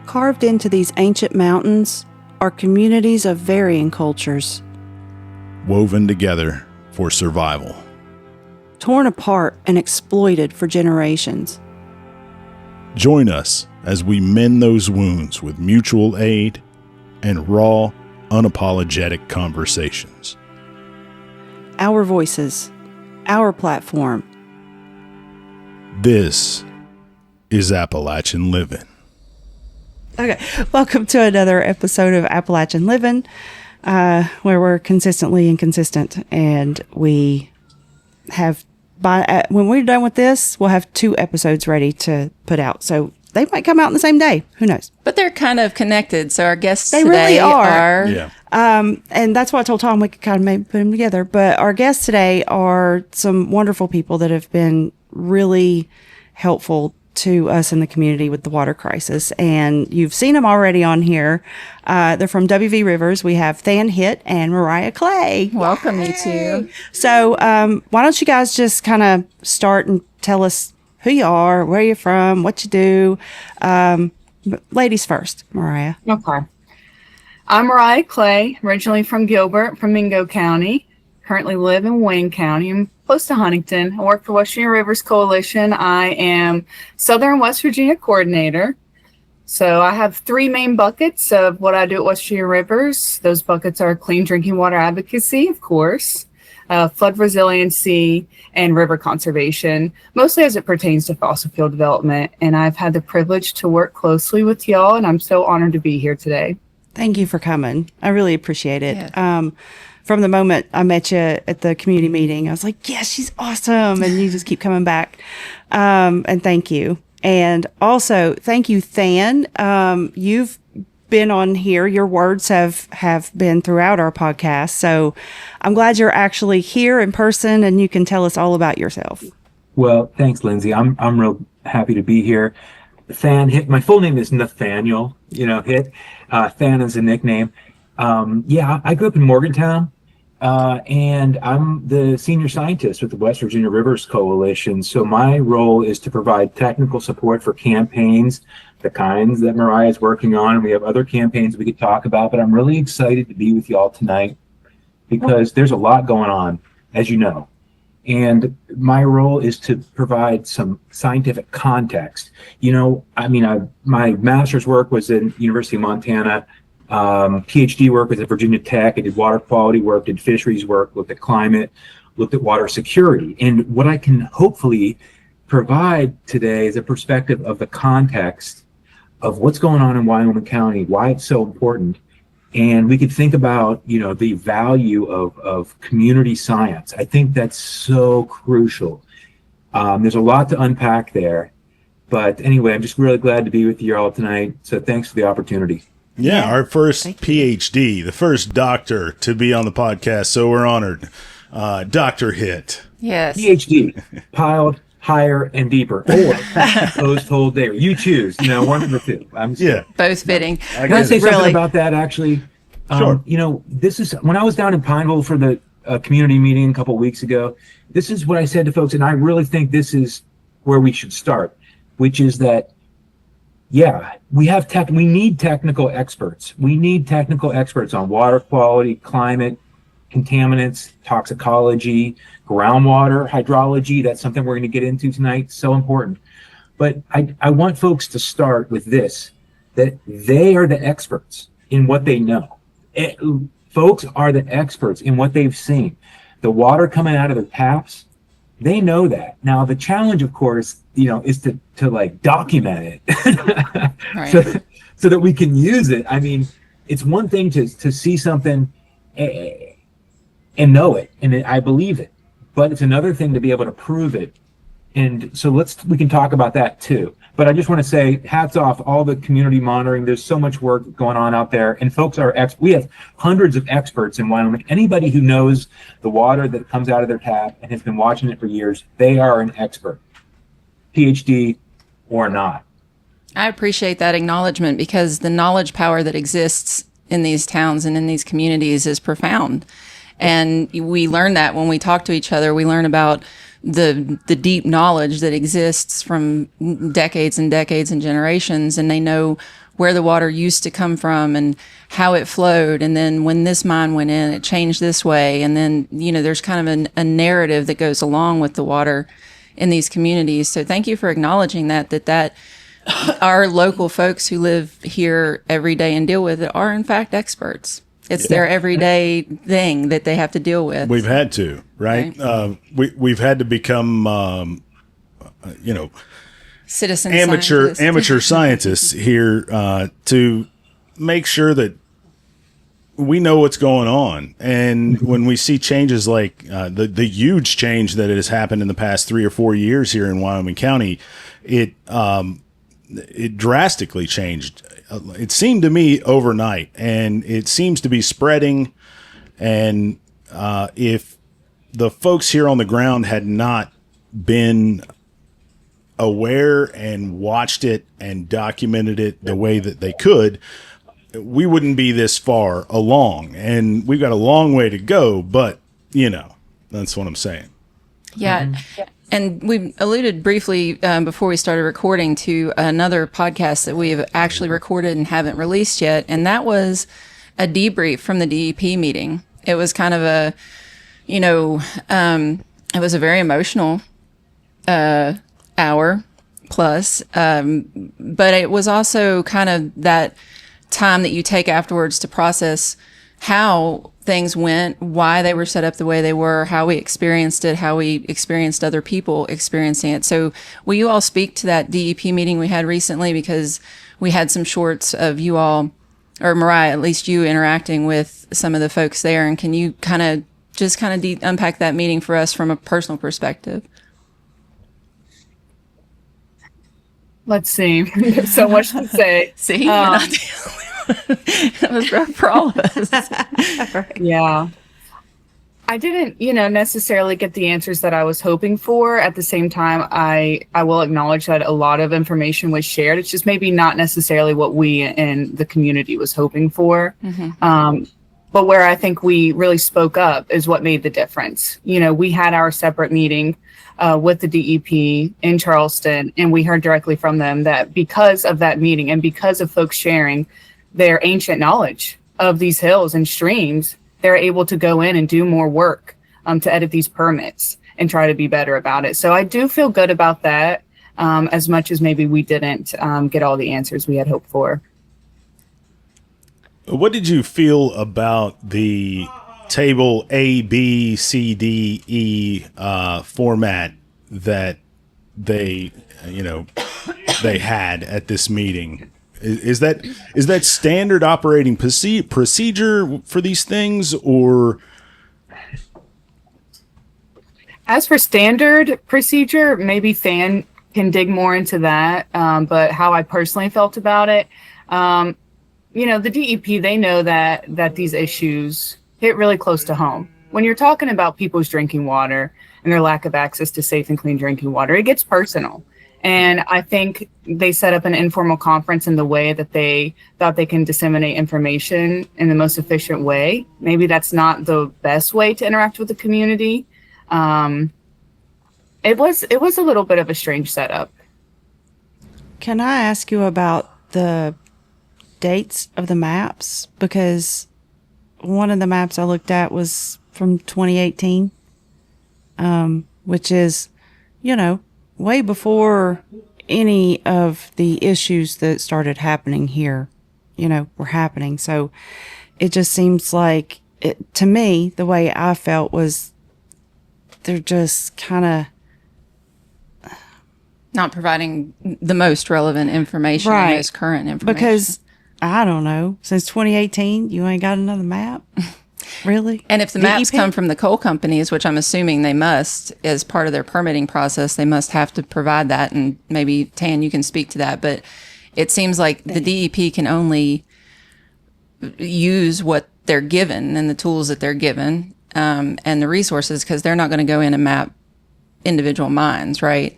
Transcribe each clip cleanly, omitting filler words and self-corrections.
Carved into these ancient mountains are communities of varying cultures. Woven together for survival. Torn apart and exploited for generations. Join us as we mend those wounds with mutual aid and raw, unapologetic conversations. Our voices, our platform. This is Appalachian Livin. Okay, welcome to another episode of Appalachian Livin, where we're consistently inconsistent, and we have when we're done with this, we'll have 2 episodes ready to put out. So they might come out on the same day. Who knows? But they're kind of connected. So our guests they today really are. Yeah. And that's why I told Tom we could kind of maybe put them together. But our guests today are some wonderful people that have been really helpful to us in the community with the water crisis. And you've seen them already on here. They're from WV Rivers. We have Hitt and Mariah Clay. Welcome, you two. So why don't you guys just kind of start and tell us who you are, where you're from, what you do. Ladies first, Mariah. Okay. I'm Mariah Clay, originally from Gilbert, from Mingo County. Currently live in Wyoming County. I'm close to Huntington. I work for West Virginia Rivers Coalition. I am Southern West Virginia coordinator. So I have 3 main buckets of what I do at West Virginia Rivers. Those buckets are clean drinking water advocacy, of course, flood resiliency, and river conservation, mostly as it pertains to fossil fuel development. And I've had the privilege to work closely with y'all, and I'm so honored to be here today. Thank you for coming. I really appreciate it. Yeah. From the moment I met you at the community meeting, I was like, yes, she's awesome. And you just keep coming back. And thank you. And also, thank you, Than. You've been on here. Your words have been throughout our podcast. So I'm glad you're actually here in person and you can tell us all about yourself. Well, thanks, Lindsay. I'm real happy to be here. Hitt. My full name is Nathaniel, Hitt. Than is a nickname. I grew up in Morgantown. And I'm the senior scientist with the West Virginia Rivers Coalition. So my role is to provide technical support for campaigns, the kinds that Mariah is working on. And we have other campaigns we could talk about, but I'm really excited to be with y'all tonight because there's a lot going on, as you know. And my role is to provide some scientific context. My master's work was in University of Montana. PhD work was at Virginia Tech. I did water quality work, did fisheries work, looked at climate, looked at water security. And what I can hopefully provide today is a perspective of the context of what's going on in Wyoming County, why it's so important. And we could think about, the value of community science. I think that's so crucial. There's a lot to unpack there. But anyway, I'm just really glad to be with you all tonight. So thanks for the opportunity. Yeah, our first PhD, the first doctor to be on the podcast, so we're honored. Dr. Hitt. Yes. PhD, piled higher and deeper, or post whole day. You choose, one of the 2. Both fitting. Can I say something about that, actually? Sure. This is, when I was down in Pineville for the community meeting a couple of weeks ago, this is what I said to folks, and I really think this is where we should start, which is that we need technical experts. We need technical experts on water quality, climate, contaminants, toxicology, groundwater, hydrology. That's something we're going to get into tonight. So important. But I want folks to start with this, that they are the experts in what they know. Folks are the experts in what they've seen. The water coming out of their taps, they know that. Now, the challenge, of course, is to like document it Right. so that we can use it. I mean, it's one thing to see something and know it, and I believe it, but it's another thing to be able to prove it. And so we can talk about that too. But I just want to say hats off all the community monitoring. There's so much work going on out there, and folks are we have hundreds of experts in Wyoming. Anybody who knows the water that comes out of their tap and has been watching it for years, they are an expert, PhD or not. I appreciate that acknowledgement because the knowledge power that exists in these towns and in these communities is profound. And we learn that when we talk to each other. We learn about the deep knowledge that exists from decades and decades and generations, and they know where the water used to come from and how it flowed. And then when this mine went in, it changed this way. And then, there's kind of a narrative that goes along with the water in these communities. So thank you for acknowledging that our local folks who live here every day and deal with it are in fact experts. It's their everyday thing that they have to deal with. We've had to, right? We've had to become, citizen amateur scientists here to make sure that we know what's going on. And when we see changes like the huge change that has happened in the past 3 or 4 years here in Wyoming County, it drastically changed. It seemed to me overnight, and it seems to be spreading. And if the folks here on the ground had not been aware and watched it and documented it the way that they could, we wouldn't be this far along. And we've got a long way to go, but that's what I'm saying. Yeah. And we alluded briefly before we started recording to another podcast that we have actually recorded and haven't released yet. And that was a debrief from the DEP meeting. It was kind of it was a very emotional hour plus. But it was also kind of that time that you take afterwards to process how things went, why they were set up the way they were, how we experienced it, how we experienced other people experiencing it. So will you all speak to that DEP meeting we had recently? Because we had some shorts of you all, or Mariah, at least you interacting with some of the folks there. And can you kind of unpack that meeting for us from a personal perspective? Let's see. There's so much to say. See, you're not the only one. It was rough for all of us. Right. Yeah. I didn't, necessarily get the answers that I was hoping for. At the same time, I will acknowledge that a lot of information was shared. It's just maybe not necessarily what we in the community was hoping for. Mm-hmm. But where I think we really spoke up is what made the difference. We had our separate meeting with the DEP in Charleston, and we heard directly from them that because of that meeting and because of folks sharing their ancient knowledge of these hills and streams, they're able to go in and do more work to edit these permits and try to be better about it. So I do feel good about that, as much as maybe we didn't get all the answers we had hoped for. What did you feel about the table A, B, C, D, E format that they had at this meeting? Is that standard operating procedure for these things, or? As for standard procedure, maybe Fan can dig more into that. But how I personally felt about it, the DEP, they know that these issues hit really close to home. When you're talking about people's drinking water and their lack of access to safe and clean drinking water, it gets personal. And I think they set up an informal conference in the way that they thought they can disseminate information in the most efficient way. Maybe that's not the best way to interact with the community. It was a little bit of a strange setup. Can I ask you about the dates of the maps? Because one of the maps I looked at was from 2018, which is, way before any of the issues that started happening here, were happening. So it just seems like, to me, the way I felt was they're just kind of not providing the most relevant information, right, the most current information. Because, I don't know, since 2018, you ain't got another map? Really? And if the maps come from the coal companies, which I'm assuming they must, as part of their permitting process, they must have to provide that. And maybe, Tan, you can speak to that. But it seems like the DEP can only use what they're given and the tools that they're given and the resources, because they're not going to go in and map individual mines, right?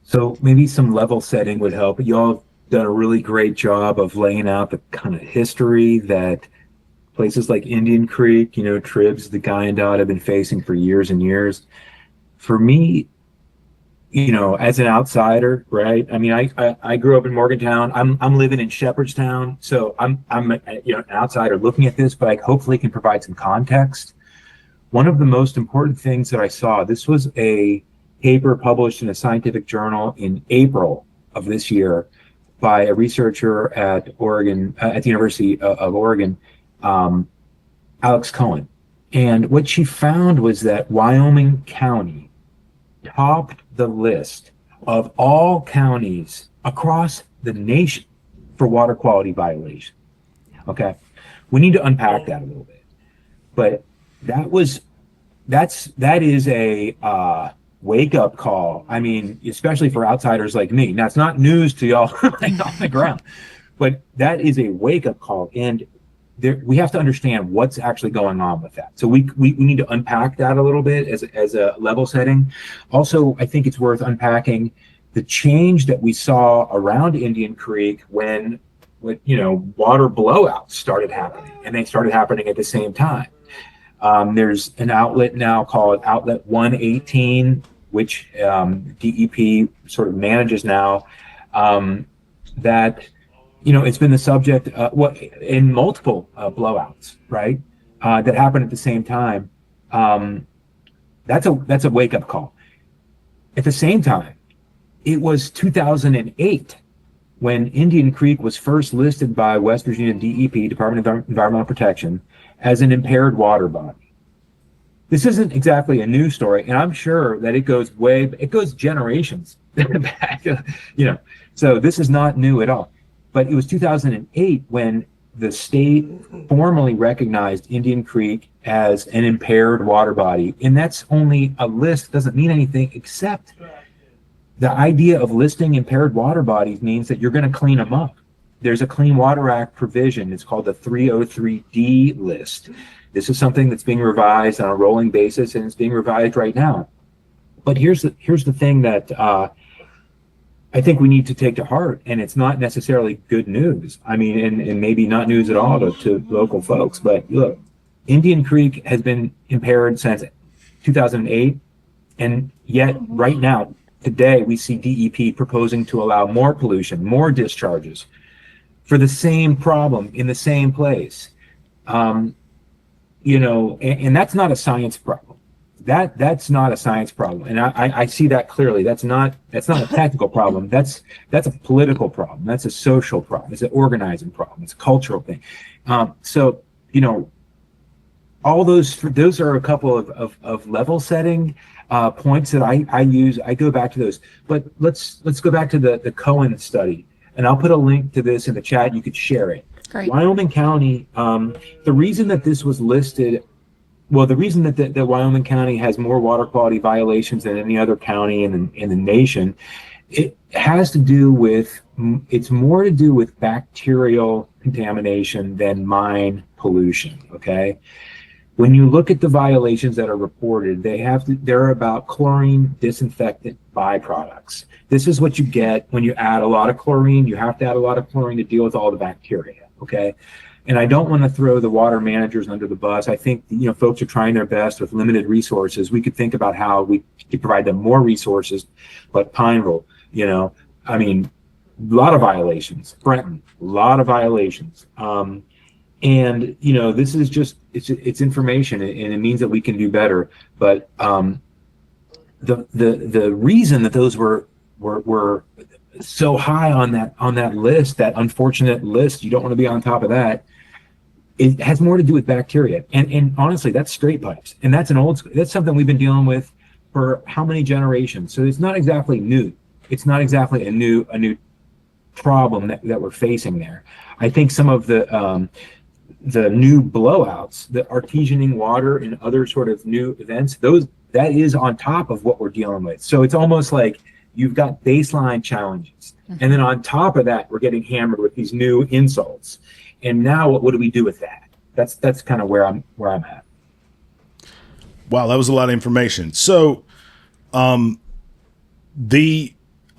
So maybe some level setting would help. Y'all have done a really great job of laying out the kind of history that places like Indian Creek, Tribs, the Guyandotte have been facing for years and years. For me, as an outsider, right? I mean, I grew up in Morgantown. I'm living in Shepherdstown, so I'm an outsider looking at this, but I hopefully can provide some context. One of the most important things that I saw, this was a paper published in a scientific journal in April of this year by a researcher at Oregon, at the University of Oregon, Alex Cohen. And what she found was that Wyoming County topped the list of all counties across the nation for water quality violation. Okay. We need to unpack that a little bit. But that is a wake up call. I mean, especially for outsiders like me. Now, it's not news to y'all on the ground, but that is a wake up call. And we have to understand what's actually going on with that. So we need to unpack that a little bit as a level setting. Also, I think it's worth unpacking the change that we saw around Indian Creek when water blowouts started happening, and they started happening at the same time. There's an outlet now called Outlet 118, which DEP sort of manages now, that it's been the subject in multiple blowouts, right? That happened at the same time. That's a wake up call. At the same time, it was 2008 when Indian Creek was first listed by West Virginia DEP, Department of Environmental Protection, as an impaired water body. This isn't exactly a news story, and I'm sure that it goes generations back, so this is not new at all. But it was 2008 when the state formally recognized Indian Creek as an impaired water body. And that's only a list, doesn't mean anything, except the idea of listing impaired water bodies means that you're going to clean them up. There's a Clean Water Act provision. It's called the 303D list. This is something that's being revised on a rolling basis, and it's being revised right now. But here's the thing that I think we need to take to heart, and it's not necessarily good news. I mean, and maybe not news at all to local folks, but look, Indian Creek has been impaired since 2008, and yet right now, today, we see DEP proposing to allow more pollution, more discharges for the same problem in the same place. And that's not a science problem. That's not a science problem, and I see that clearly. That's not a technical problem. That's a political problem. That's a social problem. It's an organizing problem. It's a cultural thing. So all those are a couple of level setting points that I use. I go back to those. But let's go back to the Cohen study, and I'll put a link to this in the chat. You could share it. Great. Wyoming County. The reason that this was listed. Well, the reason that Wyoming County has more water quality violations than any other county in the nation, it has to do with, it's more to do with bacterial contamination than mine pollution, okay? When you look at the violations that are reported, they're about chlorine disinfectant byproducts. This is what you get when you add a lot of chlorine. You have to add a lot of chlorine to deal with all the bacteria, okay? And I don't want to throw the water managers under the bus. I think, folks are trying their best with limited resources. We could think about how we could provide them more resources, but Pineville, I mean, a lot of violations. Brenton, a lot of violations. And, this is just, it's information, and it means that we can do better. But the reason that those were so high on that list, that unfortunate list, you don't want to be on top of that. It has more to do with bacteria, and honestly, that's straight pipes, and that's something we've been dealing with for how many generations? So it's not exactly new. It's not exactly a new problem that we're facing there. I think some of the new blowouts, the artesianing water, and other sort of new events, that is on top of what we're dealing with. So it's almost like you've got baseline challenges, and then on top of that, we're getting hammered with these new insults. And now, what do we do with that? That's kind of where I'm at. Wow, that was a lot of information. So, the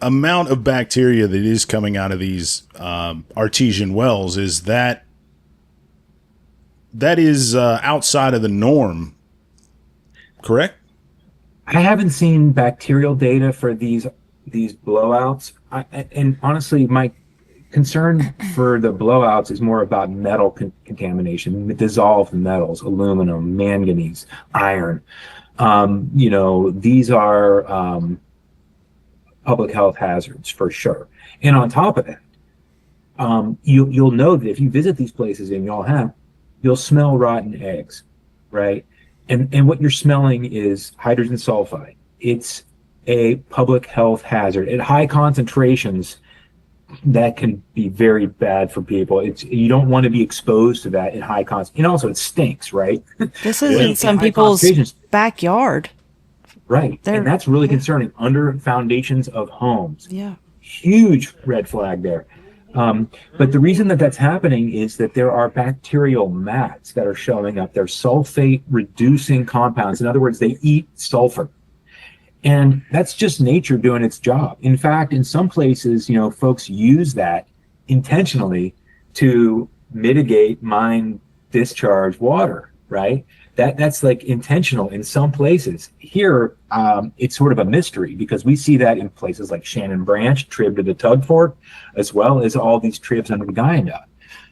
amount of bacteria that is coming out of these artesian wells is that is outside of the norm, correct? I haven't seen bacterial data for these blowouts. And honestly, my concern for the blowouts is more about metal contamination, dissolved metals, aluminum, manganese, iron. These are public health hazards for sure. And on top of that, you'll know that if you visit these places, and y'all have, you'll smell rotten eggs, right? And what you're smelling is hydrogen sulfide. It's a public health hazard at high concentrations. That can be very bad for people. You don't want to be exposed to that in high concentration. And also, it stinks, right? This is in some people's backyard. Right. And that's really concerning. Under foundations of homes. Yeah. Huge red flag there. But the reason that that's happening is that there are bacterial mats that are showing up. They're sulfate reducing compounds. In other words, they eat sulfur. And that's just nature doing its job. In fact, in some places, folks use that intentionally to mitigate mine discharge water, right? That's like intentional in some places. Here, it's sort of a mystery because we see that in places like Shannon Branch, trib to the Tug Fork, as well as all these tribs under the Guyandotte.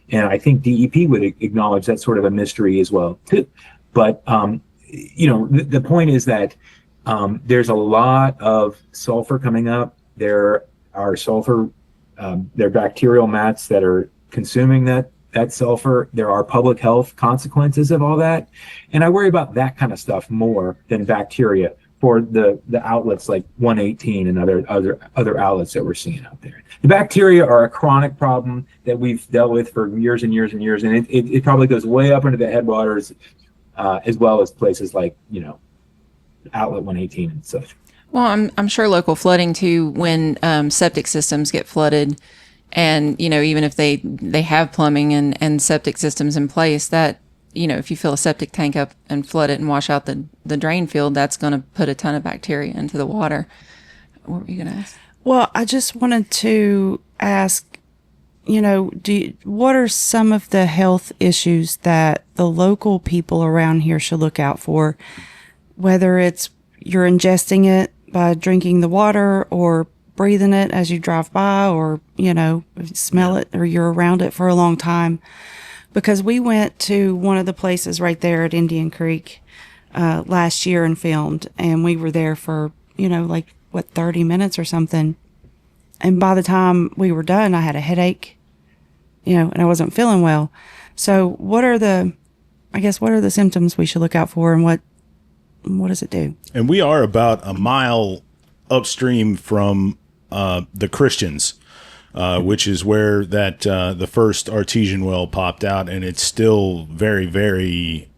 And I think DEP would acknowledge that's sort of a mystery as well, too. But, the point is that there's a lot of sulfur coming up. There are there are bacterial mats that are consuming that sulfur. There are public health consequences of all that. And I worry about that kind of stuff more than bacteria for the outlets like 118 and other outlets that we're seeing out there. The bacteria are a chronic problem that we've dealt with for years and years and years. And it probably goes way up into the headwaters, as well as places like, outlet 118 and such. Well, I'm sure local flooding too, when septic systems get flooded. And, even if they have plumbing and septic systems in place, that, if you fill a septic tank up and flood it and wash out the drain field, that's going to put a ton of bacteria into the water. What were you going to ask? Well, I just wanted to ask, what are some of the health issues that the local people around here should look out for? Whether it's you're ingesting it by drinking the water or breathing it as you drive by, or, smell it, or you're around it for a long time. Because we went to one of the places right there at Indian Creek last year and filmed, and we were there for, 30 minutes or something. And by the time we were done, I had a headache, and I wasn't feeling well. So what are the symptoms we should look out for, and what does it do? And we are about a mile upstream from the Christians, which is where that the first artesian well popped out, and it's still very, very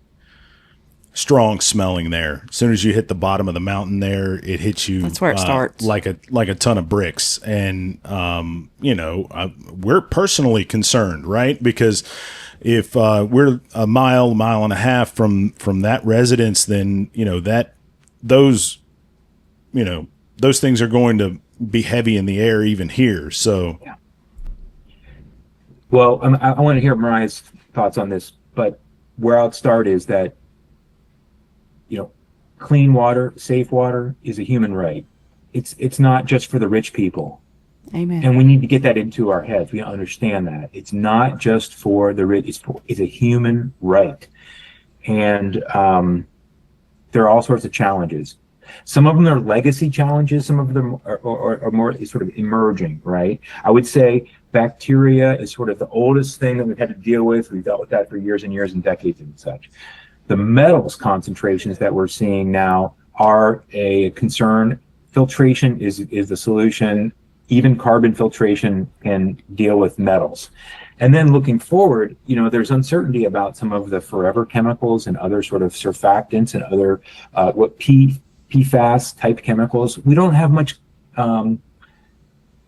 strong smelling there. As soon as you hit the bottom of the mountain there, it hits you. That's where it starts. Like a ton of bricks. And we're personally concerned, right? Because if we're a mile and a half from that residence, then those things are going to be heavy in the air even here. So, yeah. Well, I want to hear Mariah's thoughts on this, but where I'll start is that, clean water, safe water is a human right. It's not just for the rich people. Amen. And we need to get that into our heads. We understand that it's not just for the rich. It's a human right. And there are all sorts of challenges. Some of them are legacy challenges. Some of them are more sort of emerging, right? I would say bacteria is sort of the oldest thing that we've had to deal with. We've dealt with that for years and years and decades and such. The metals concentrations that we're seeing now are a concern. Filtration is the solution. Even carbon filtration can deal with metals. And then looking forward, there's uncertainty about some of the forever chemicals and other sort of surfactants and other PFAS type chemicals. We don't have much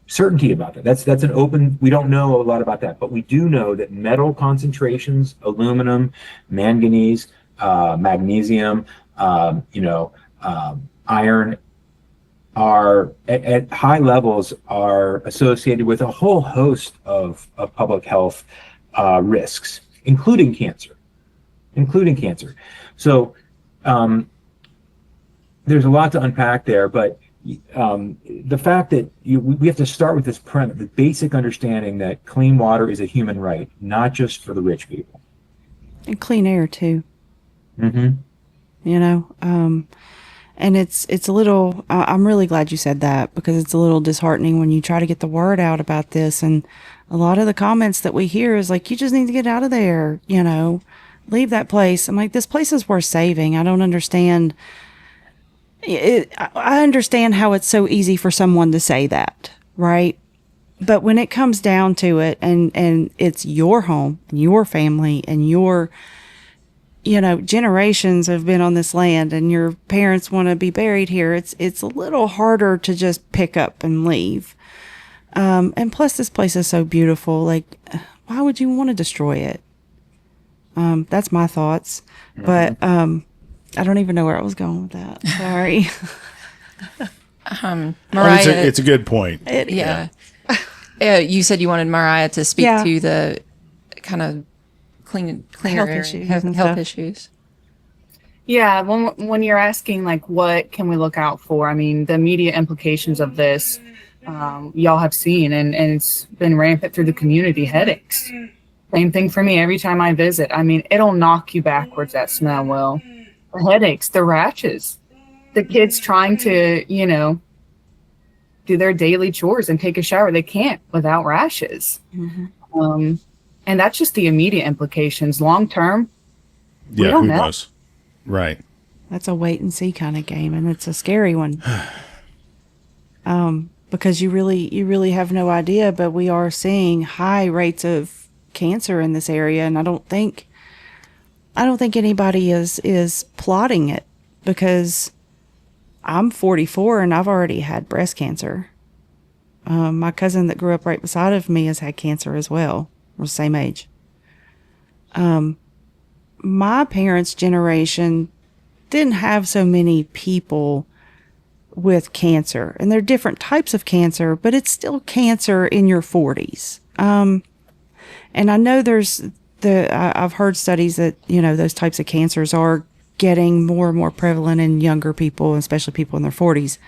certainty about that. That's an open, we don't know a lot about that, but we do know that metal concentrations, aluminum, manganese, magnesium, iron, are at high levels, are associated with a whole host of public health risks, including cancer. So there's a lot to unpack there, but the fact that we have to start with this premise, the basic understanding that clean water is a human right, not just for the rich people. And clean air too. Mm-hmm. You know, and it's a little, I'm really glad you said that, because it's a little disheartening when you try to get the word out about this. And a lot of the comments that we hear is like, you just need to get out of there, you know, leave that place. I'm like, this place is worth saving. I don't understand. I understand how it's so easy for someone to say that, right? But when it comes down to it, and it's your home, and your family, and your, you know, generations have been on this land, and your parents want to be buried here, it's a little harder to just pick up and leave. And plus, this place is so beautiful. Like, why would you want to destroy it? That's my thoughts. But I don't even know where I was going with that. Sorry. Mariah, it's a good point. Yeah. You said you wanted Mariah to speak to the kind of cleaner health area, issues health and stuff. issues. Yeah, when you're asking like what can we look out for, I mean the immediate implications of this, y'all have seen, and it's been rampant through the community. Headaches, same thing for me. Every time I visit, I mean it'll knock you backwards. That smell will. The headaches, the rashes, the kids trying to do their daily chores and take a shower, they can't without rashes. Mm-hmm. And that's just the immediate implications. Long term, yeah, who knows? Right. That's a wait and see kind of game, and it's a scary one. Because you really have no idea, but we are seeing high rates of cancer in this area, and I don't think anybody is plotting it, because I'm 44 and I've already had breast cancer. My cousin that grew up right beside of me has had cancer as well. We're the same age. My parents' generation didn't have so many people with cancer, and there are different types of cancer, but it's still cancer in your 40s. And I know I've heard studies that, those types of cancers are getting more and more prevalent in younger people, especially people in their 40s.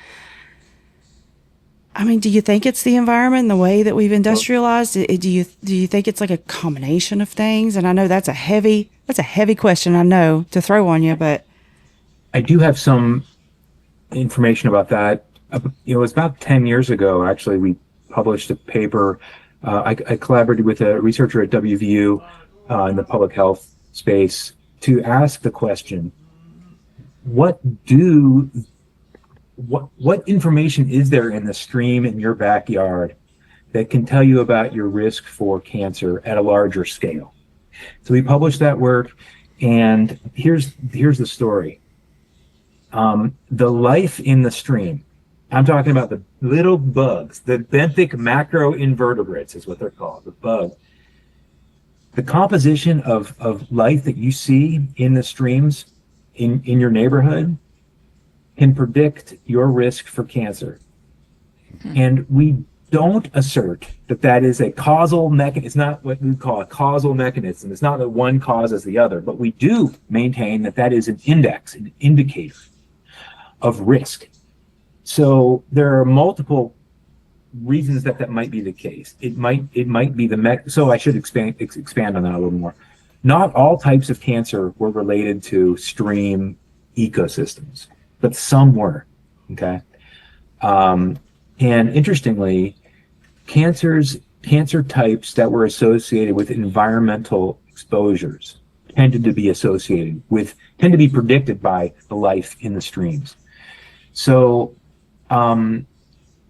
I mean, do you think it's the environment and the way that we've industrialized? Do you think it's like a combination of things? And I know that's a heavy question, I know, to throw on you, but I do have some information about that. It was about 10 years ago, actually, we published a paper. I collaborated with a researcher at WVU in the public health space to ask the question, what information is there in the stream in your backyard that can tell you about your risk for cancer at a larger scale? So we published that work, and here's the story. The life in the stream, I'm talking about the little bugs, the benthic macroinvertebrates is what they're called, the bugs. The composition of life that you see in the streams in your neighborhood can predict your risk for cancer. And we don't assert that is a causal mechanism. It's not what we call a causal mechanism. It's not that one causes the other, but we do maintain that is an index, an indicator of risk. So there are multiple reasons that might be the case. It might be so I should expand on that a little more. Not all types of cancer were related to stream ecosystems, but some were. Okay. And interestingly, cancer types that were associated with environmental exposures tended to be predicted by the life in the streams. So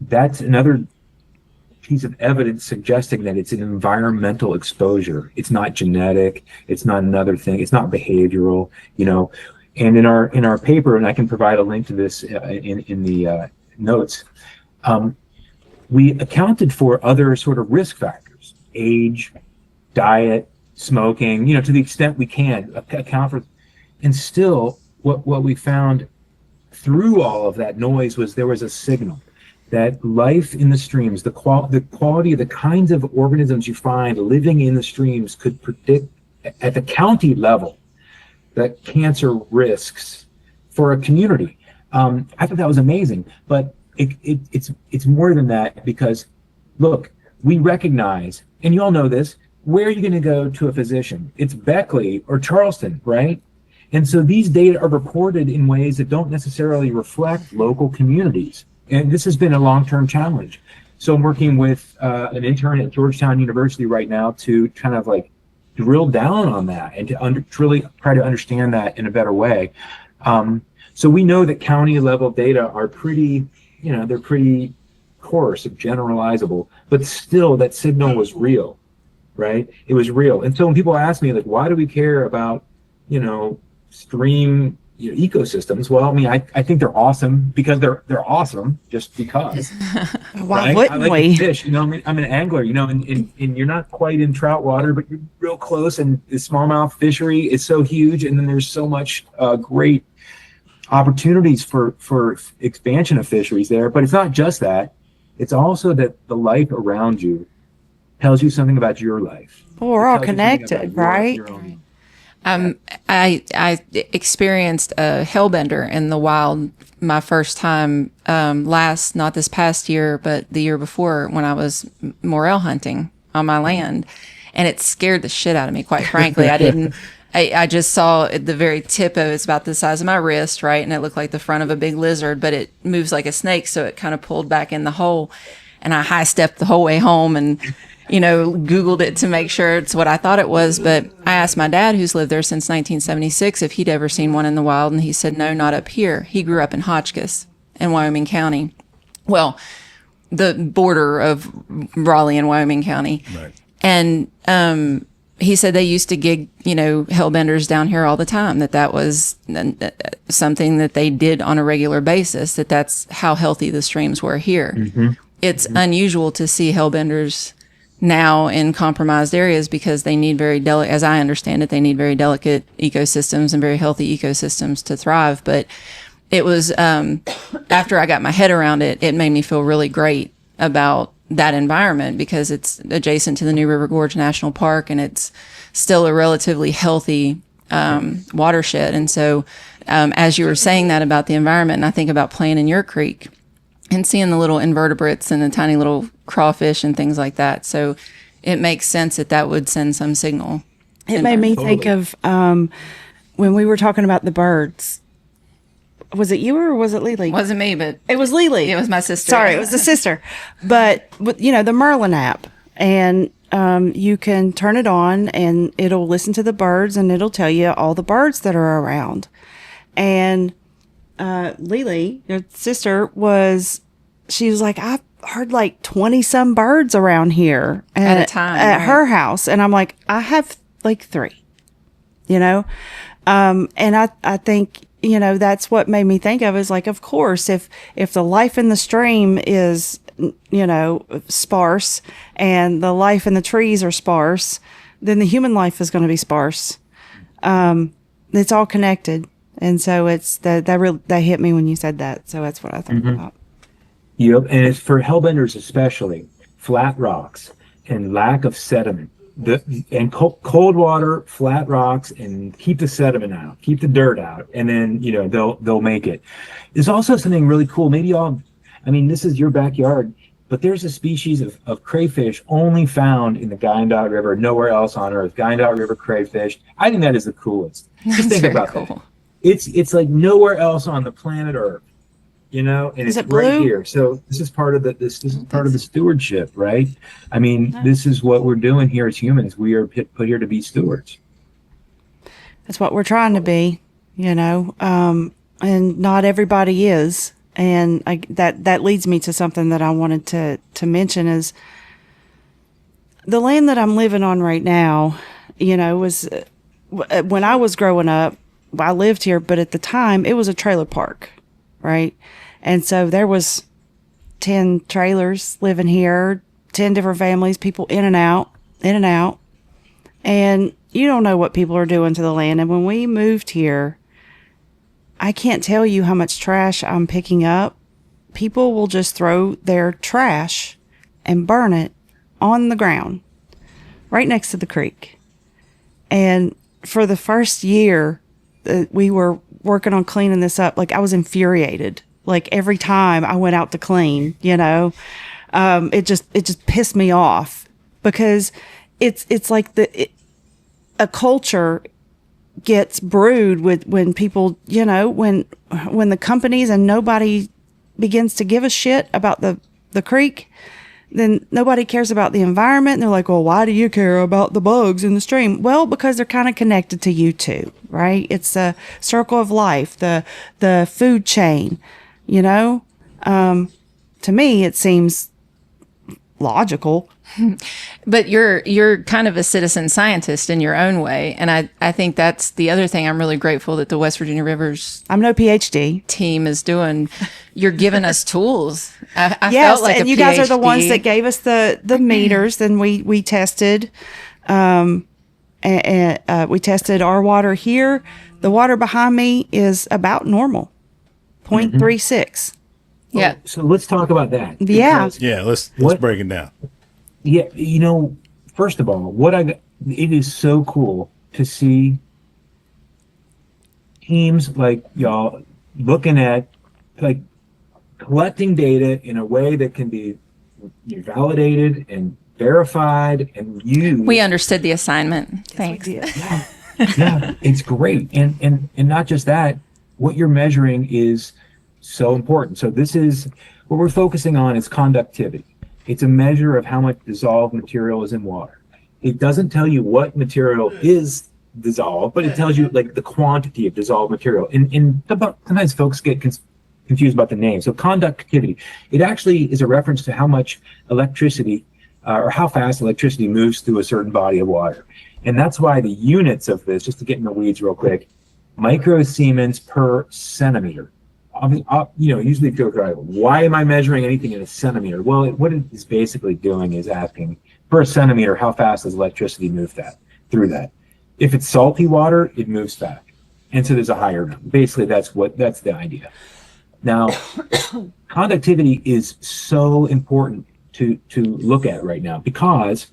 that's another piece of evidence suggesting that it's an environmental exposure. It's not genetic. It's not another thing. It's not behavioral. And in our paper, and I can provide a link to this in the notes, we accounted for other sort of risk factors: age, diet, smoking. To the extent we can account for, and still, what we found through all of that noise was there was a signal that life in the streams, the quality of the kinds of organisms you find living in the streams, could predict at the county level that cancer risks for a community. I thought that was amazing. But it's more than that, because look, we recognize, and you all know this, where are you going to go to a physician? It's Beckley or Charleston, right? And so these data are reported in ways that don't necessarily reflect local communities. And this has been a long-term challenge. So I'm working with an intern at Georgetown University right now to kind of like drill down on that and to really try to understand that in a better way. So we know that county level data are pretty, they're pretty coarse, generalizable, but still that signal was real, right? It was real. And so when people ask me, like, why do we care about, stream ecosystems? Well, I mean, I think they're awesome because they're awesome just because. Why right? wouldn't I like we? to fish, I'm an angler, and you're not quite in trout water, but you're real close. And the smallmouth fishery is so huge, and then there's so much great opportunities for expansion of fisheries there. But it's not just that; it's also that the life around you tells you something about your life. Well, we're all connected, right? I experienced a hellbender in the wild my first time not this past year, but the year before, when I was morel hunting on my land. And it scared the shit out of me, quite frankly. I just saw the very tip of it's about the size of my wrist, right? And it looked like the front of a big lizard, but it moves like a snake. So it kind of pulled back in the hole. And I high stepped the whole way home and Googled it to make sure it's what I thought it was. But I asked my dad, who's lived there since 1976, if he'd ever seen one in the wild. And he said, no, not up here. He grew up in Hotchkiss in Wyoming County. Well, the border of Raleigh and Wyoming County. Right. And he said they used to gig, hellbenders down here all the time, that was something that they did on a regular basis, that's how healthy the streams were here. Mm-hmm. It's unusual to see hellbenders now in compromised areas because they need as I understand it, they need very delicate ecosystems and very healthy ecosystems to thrive. But it was, after I got my head around it, it made me feel really great about that environment because it's adjacent to the New River Gorge National Park and it's still a relatively healthy, watershed. And so, as you were saying that about the environment, and I think about playing in your creek and seeing the little invertebrates and the tiny little crawfish and things like that. So it makes sense that would send some signal. It made me think of when we were talking about the birds. Was it you or was it Lily? It wasn't me, but it was Lily. It was my sister. Sorry, it was the sister. But the Merlin app, and you can turn it on and it'll listen to the birds and it'll tell you all the birds that are around. And Lily, your sister, she was like, I've heard like 20 some birds around here at a time at her house. And I'm like, I have like 3, and I think, that's what made me think of is like, of course, if the life in the stream is, sparse and the life in the trees are sparse, then the human life is going to be sparse. It's all connected. And so it's that hit me when you said that. So that's what I thought about. Yep. And it's for hellbenders, especially flat rocks and lack of sediment. Cold water, flat rocks, and keep the sediment out, keep the dirt out, and then they'll make it. There's also something really cool. Maybe this is your backyard, but there's a species of crayfish only found in the Guyandotte River, nowhere else on Earth. Guyandotte River crayfish. I think that is the coolest. Just think about that. It's like nowhere else on the planet Earth. And it's right here. So this is part of the stewardship, right? I mean, this is what we're doing here as humans. We are put here to be stewards. That's what we're trying to be, and not everybody is. And that leads me to something that I wanted to mention is the land that I'm living on right now, was when I was growing up, I lived here, but at the time it was a trailer park, right? And so there was 10 trailers living here, 10 different families, people in and out. And you don't know what people are doing to the land. And when we moved here, I can't tell you how much trash I'm picking up. People will just throw their trash and burn it on the ground right next to the creek. And for the first year, we were working on cleaning this up, like I was infuriated. Like every time I went out to clean, it just pissed me off, because it's like a culture gets brewed with when people, when the companies and nobody begins to give a shit about the creek, then nobody cares about the environment. And they're like, well, why do you care about the bugs in the stream? Well, because they're kind of connected to you too, right? It's a circle of life, the food chain, to me, it seems logical. But you're kind of a citizen scientist in your own way. And I think that's the other thing I'm really grateful that the West Virginia Rivers I'm no PhD team is doing. You're giving us tools. I yes, felt like and a you guys are the PhD. ones that gave us the meters. Then we tested, and we tested our water here. The water behind me is about normal, 0.36. Yeah. So let's talk about that. Yeah. because Yeah, let's What- break it down. Yeah, first of all, it is so cool to see teams like y'all looking at, like, collecting data in a way that can be validated and verified and used. We understood the assignment. Thanks. Yeah, it's great. And not just that, what you're measuring is so important. So this is what we're focusing on is conductivity. It's a measure of how much dissolved material is in water. It doesn't tell you what material is dissolved, but it tells you like the quantity of dissolved material. And sometimes folks get confused about the name. So conductivity, it actually is a reference to how much electricity or how fast electricity moves through a certain body of water. And that's why the units of this, just to get in the weeds real quick, microsiemens per centimeter. Usually people go, why am I measuring anything in a centimeter? Well, what it is basically doing is asking per centimeter, how fast does electricity move through that? If it's salty water, it moves fast. And so there's a higher number. Basically, that's the idea. Now, conductivity is so important to look at right now because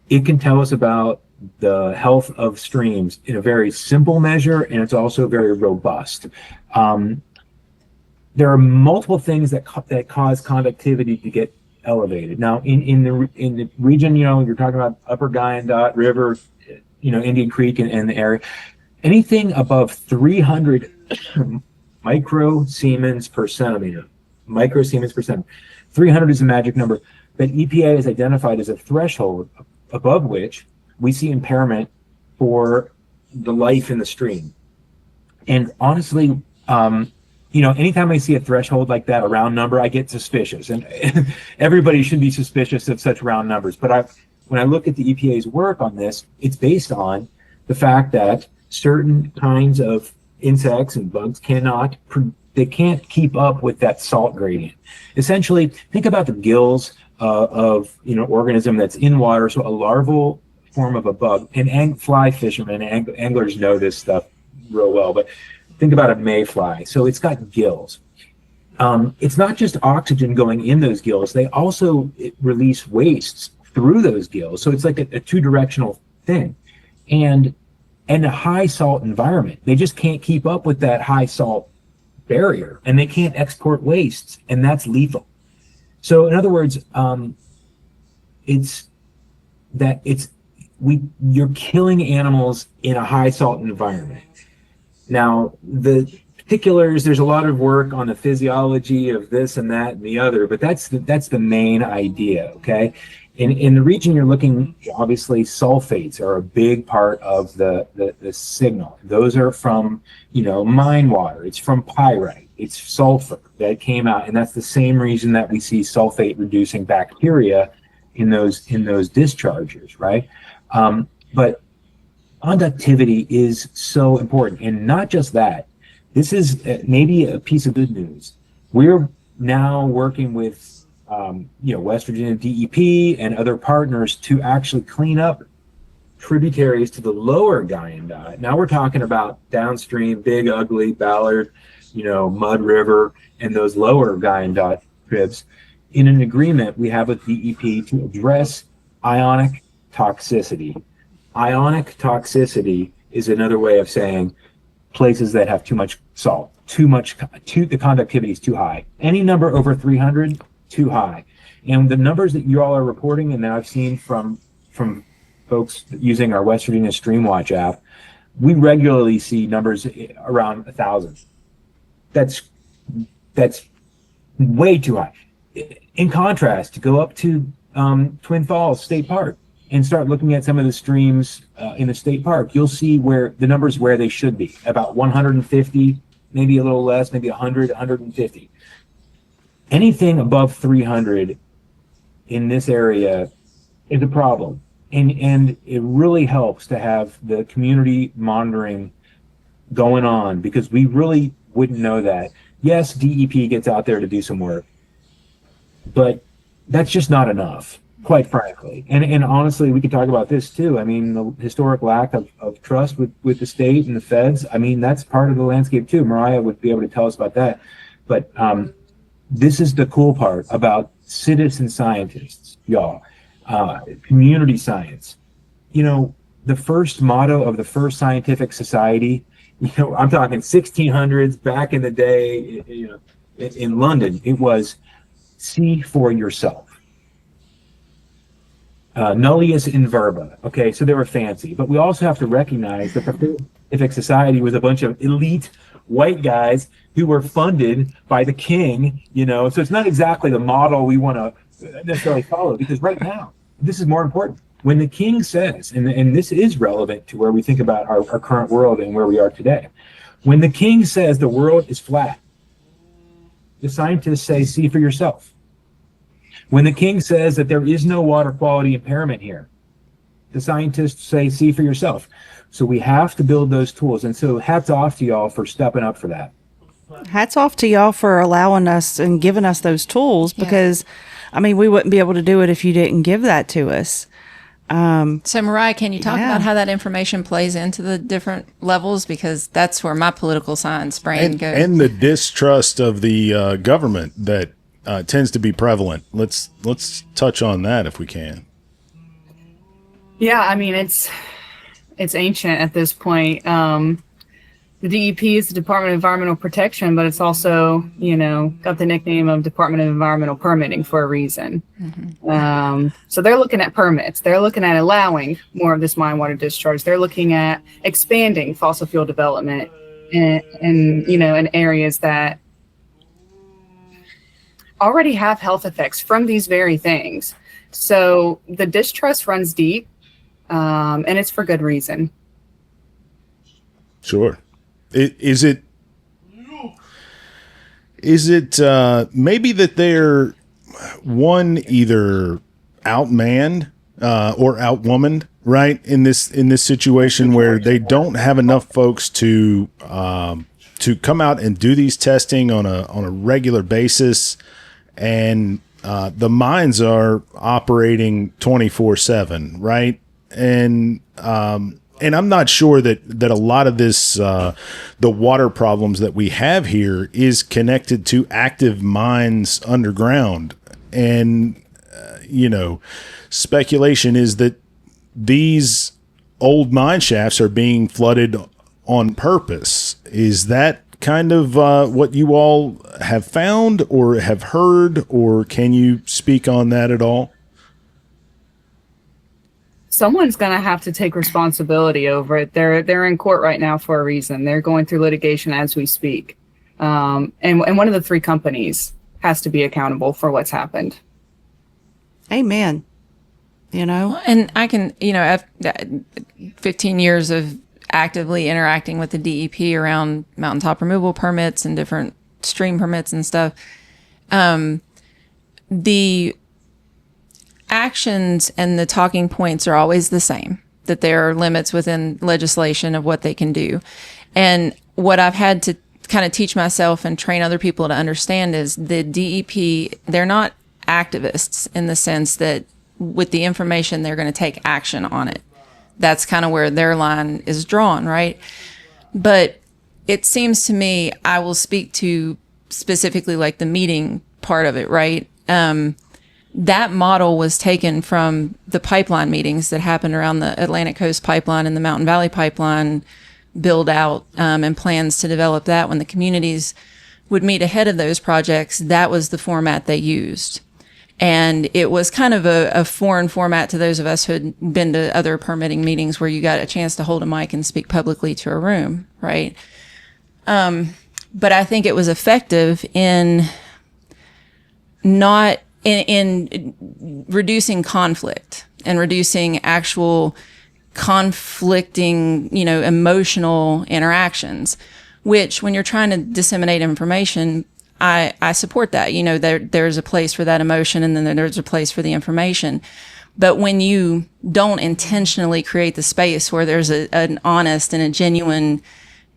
it can tell us about the health of streams in a very simple measure, and it's also very robust. There are multiple things that cause conductivity to get elevated. Now, in the region, you're talking about Upper Wyandotte River, Indian Creek and the area. Anything above 300 microsiemens per centimeter. 300 is a magic number that EPA has identified as a threshold above which we see impairment for the life in the stream. And honestly, anytime I see a threshold like that, a round number, I get suspicious. And everybody should be suspicious of such round numbers. But when I look at the EPA's work on this, it's based on the fact that certain kinds of insects and bugs can't keep up with that salt gradient. Essentially, think about the gills of organism that's in water. So a larval form of a bug, and fly fishermen and anglers know this stuff real well, but think about a mayfly. So it's got gills. It's not just oxygen going in those gills. They also release wastes through those gills. So it's like a two-directional thing. And a high salt environment, they just can't keep up with that high salt barrier, and they can't export wastes, and that's lethal. So in other words, you're killing animals in a high salt environment. Now, the particulars, there's a lot of work on the physiology of this and that and the other, but that's the main idea, okay? In the region you're looking, obviously sulfates are a big part of the signal. Those are from, mine water. It's from pyrite. It's sulfur that came out, and that's the same reason that we see sulfate reducing bacteria in those discharges, right? But conductivity is so important, and not just that. This is maybe a piece of good news. We're now working with West Virginia DEP and other partners to actually clean up tributaries to the lower Wyandotte. Now we're talking about downstream, Big Ugly, Ballard, Mud River, and those lower Wyandotte tribs. In an agreement we have with DEP to address ionic toxicity. Ionic toxicity is another way of saying places that have too much salt, the conductivity is too high. Any number over 300, too high. And the numbers that you all are reporting, and that I've seen from folks using our West Virginia Streamwatch app, we regularly see numbers around 1,000. That's way too high. In contrast, to go up to Twin Falls State Park and start looking at some of the streams in the state park, you'll see where the numbers where they should be, about 150, maybe a little less, maybe 100, 150. Anything above 300 in this area is a problem. And it really helps to have the community monitoring going on, because we really wouldn't know that. Yes, DEP gets out there to do some work, but that's just not enough, quite frankly. And honestly, we could talk about this too. I mean, the historic lack of trust with the state and the feds, I mean, that's part of the landscape too. Mariah would be able to tell us about that. But this is the cool part about citizen scientists, y'all. Community science. You know, the first motto of the first scientific society, you know, I'm talking 1600s, back in the day, you know, in London, it was see for yourself. Nullius in verba. Okay, so they were fancy, but we also have to recognize that the scientific society was a bunch of elite white guys who were funded by the king, you know, so it's not exactly the model we want to necessarily follow, because right now, this is more important. When the king says, and this is relevant to where we think about our current world and where we are today, when the king says the world is flat, the scientists say, see for yourself. When the king says that there is no water quality impairment here, the scientists say, see for yourself. So we have to build those tools. And so hats off to y'all for stepping up for that. Hats off to y'all for allowing us and giving us those tools, because, I mean, we wouldn't be able to do it if you didn't give that to us. So, Mariah, can you talk about how that information plays into the different levels? Because that's where my political science brain goes. And the distrust of the government that tends to be prevalent. Let's touch on that if we can. Yeah, I mean, it's ancient at this point. The DEP is the Department of Environmental Protection, but it's also, you know, got the nickname of Department of Environmental Permitting for a reason. Mm-hmm. So they're looking at permits. They're looking at allowing more of this mine water discharge. They're looking at expanding fossil fuel development in you know, in areas that already have health effects from these very things. So the distrust runs deep, and it's for good reason. Sure. Is it maybe that they're either outmanned or outwomaned, right? In this situation where they don't have enough folks to come out and do these testing on a regular basis, and the mines are operating 24/7, right? And I'm not sure that a lot of this, the water problems that we have here is connected to active mines underground. And, you know, speculation is that these old mine shafts are being flooded on purpose. Is that kind of what you all have found or have heard, or can you speak on that at all? Someone's going to have to take responsibility over it. They're in court right now for a reason. They're going through litigation as we speak. And one of the three companies has to be accountable for what's happened. Amen. You know? And I can, you know, after 15 years of actively interacting with the DEP around mountaintop removal permits and different stream permits and stuff, the actions and the talking points are always the same, that there are limits within legislation of what they can do. And what I've had to kind of teach myself and train other people to understand is the DEP, they're not activists in the sense that with the information, they're going to take action on it. That's kind of where their line is drawn, right? But it seems to me, I will speak to specifically like the meeting part of it, right? That model was taken from the pipeline meetings that happened around the Atlantic Coast Pipeline and the Mountain Valley Pipeline build out and plans to develop that, when the communities would meet ahead of those projects, that was the format they used. And it was kind of a foreign format to those of us who had been to other permitting meetings where you got a chance to hold a mic and speak publicly to a room, right? But I think it was effective in not in reducing conflict and reducing actual conflicting, emotional interactions, which when you're trying to disseminate information, I support that. There's a place for that emotion, and then there's a place for the information. But when you don't intentionally create the space where there's an honest and a genuine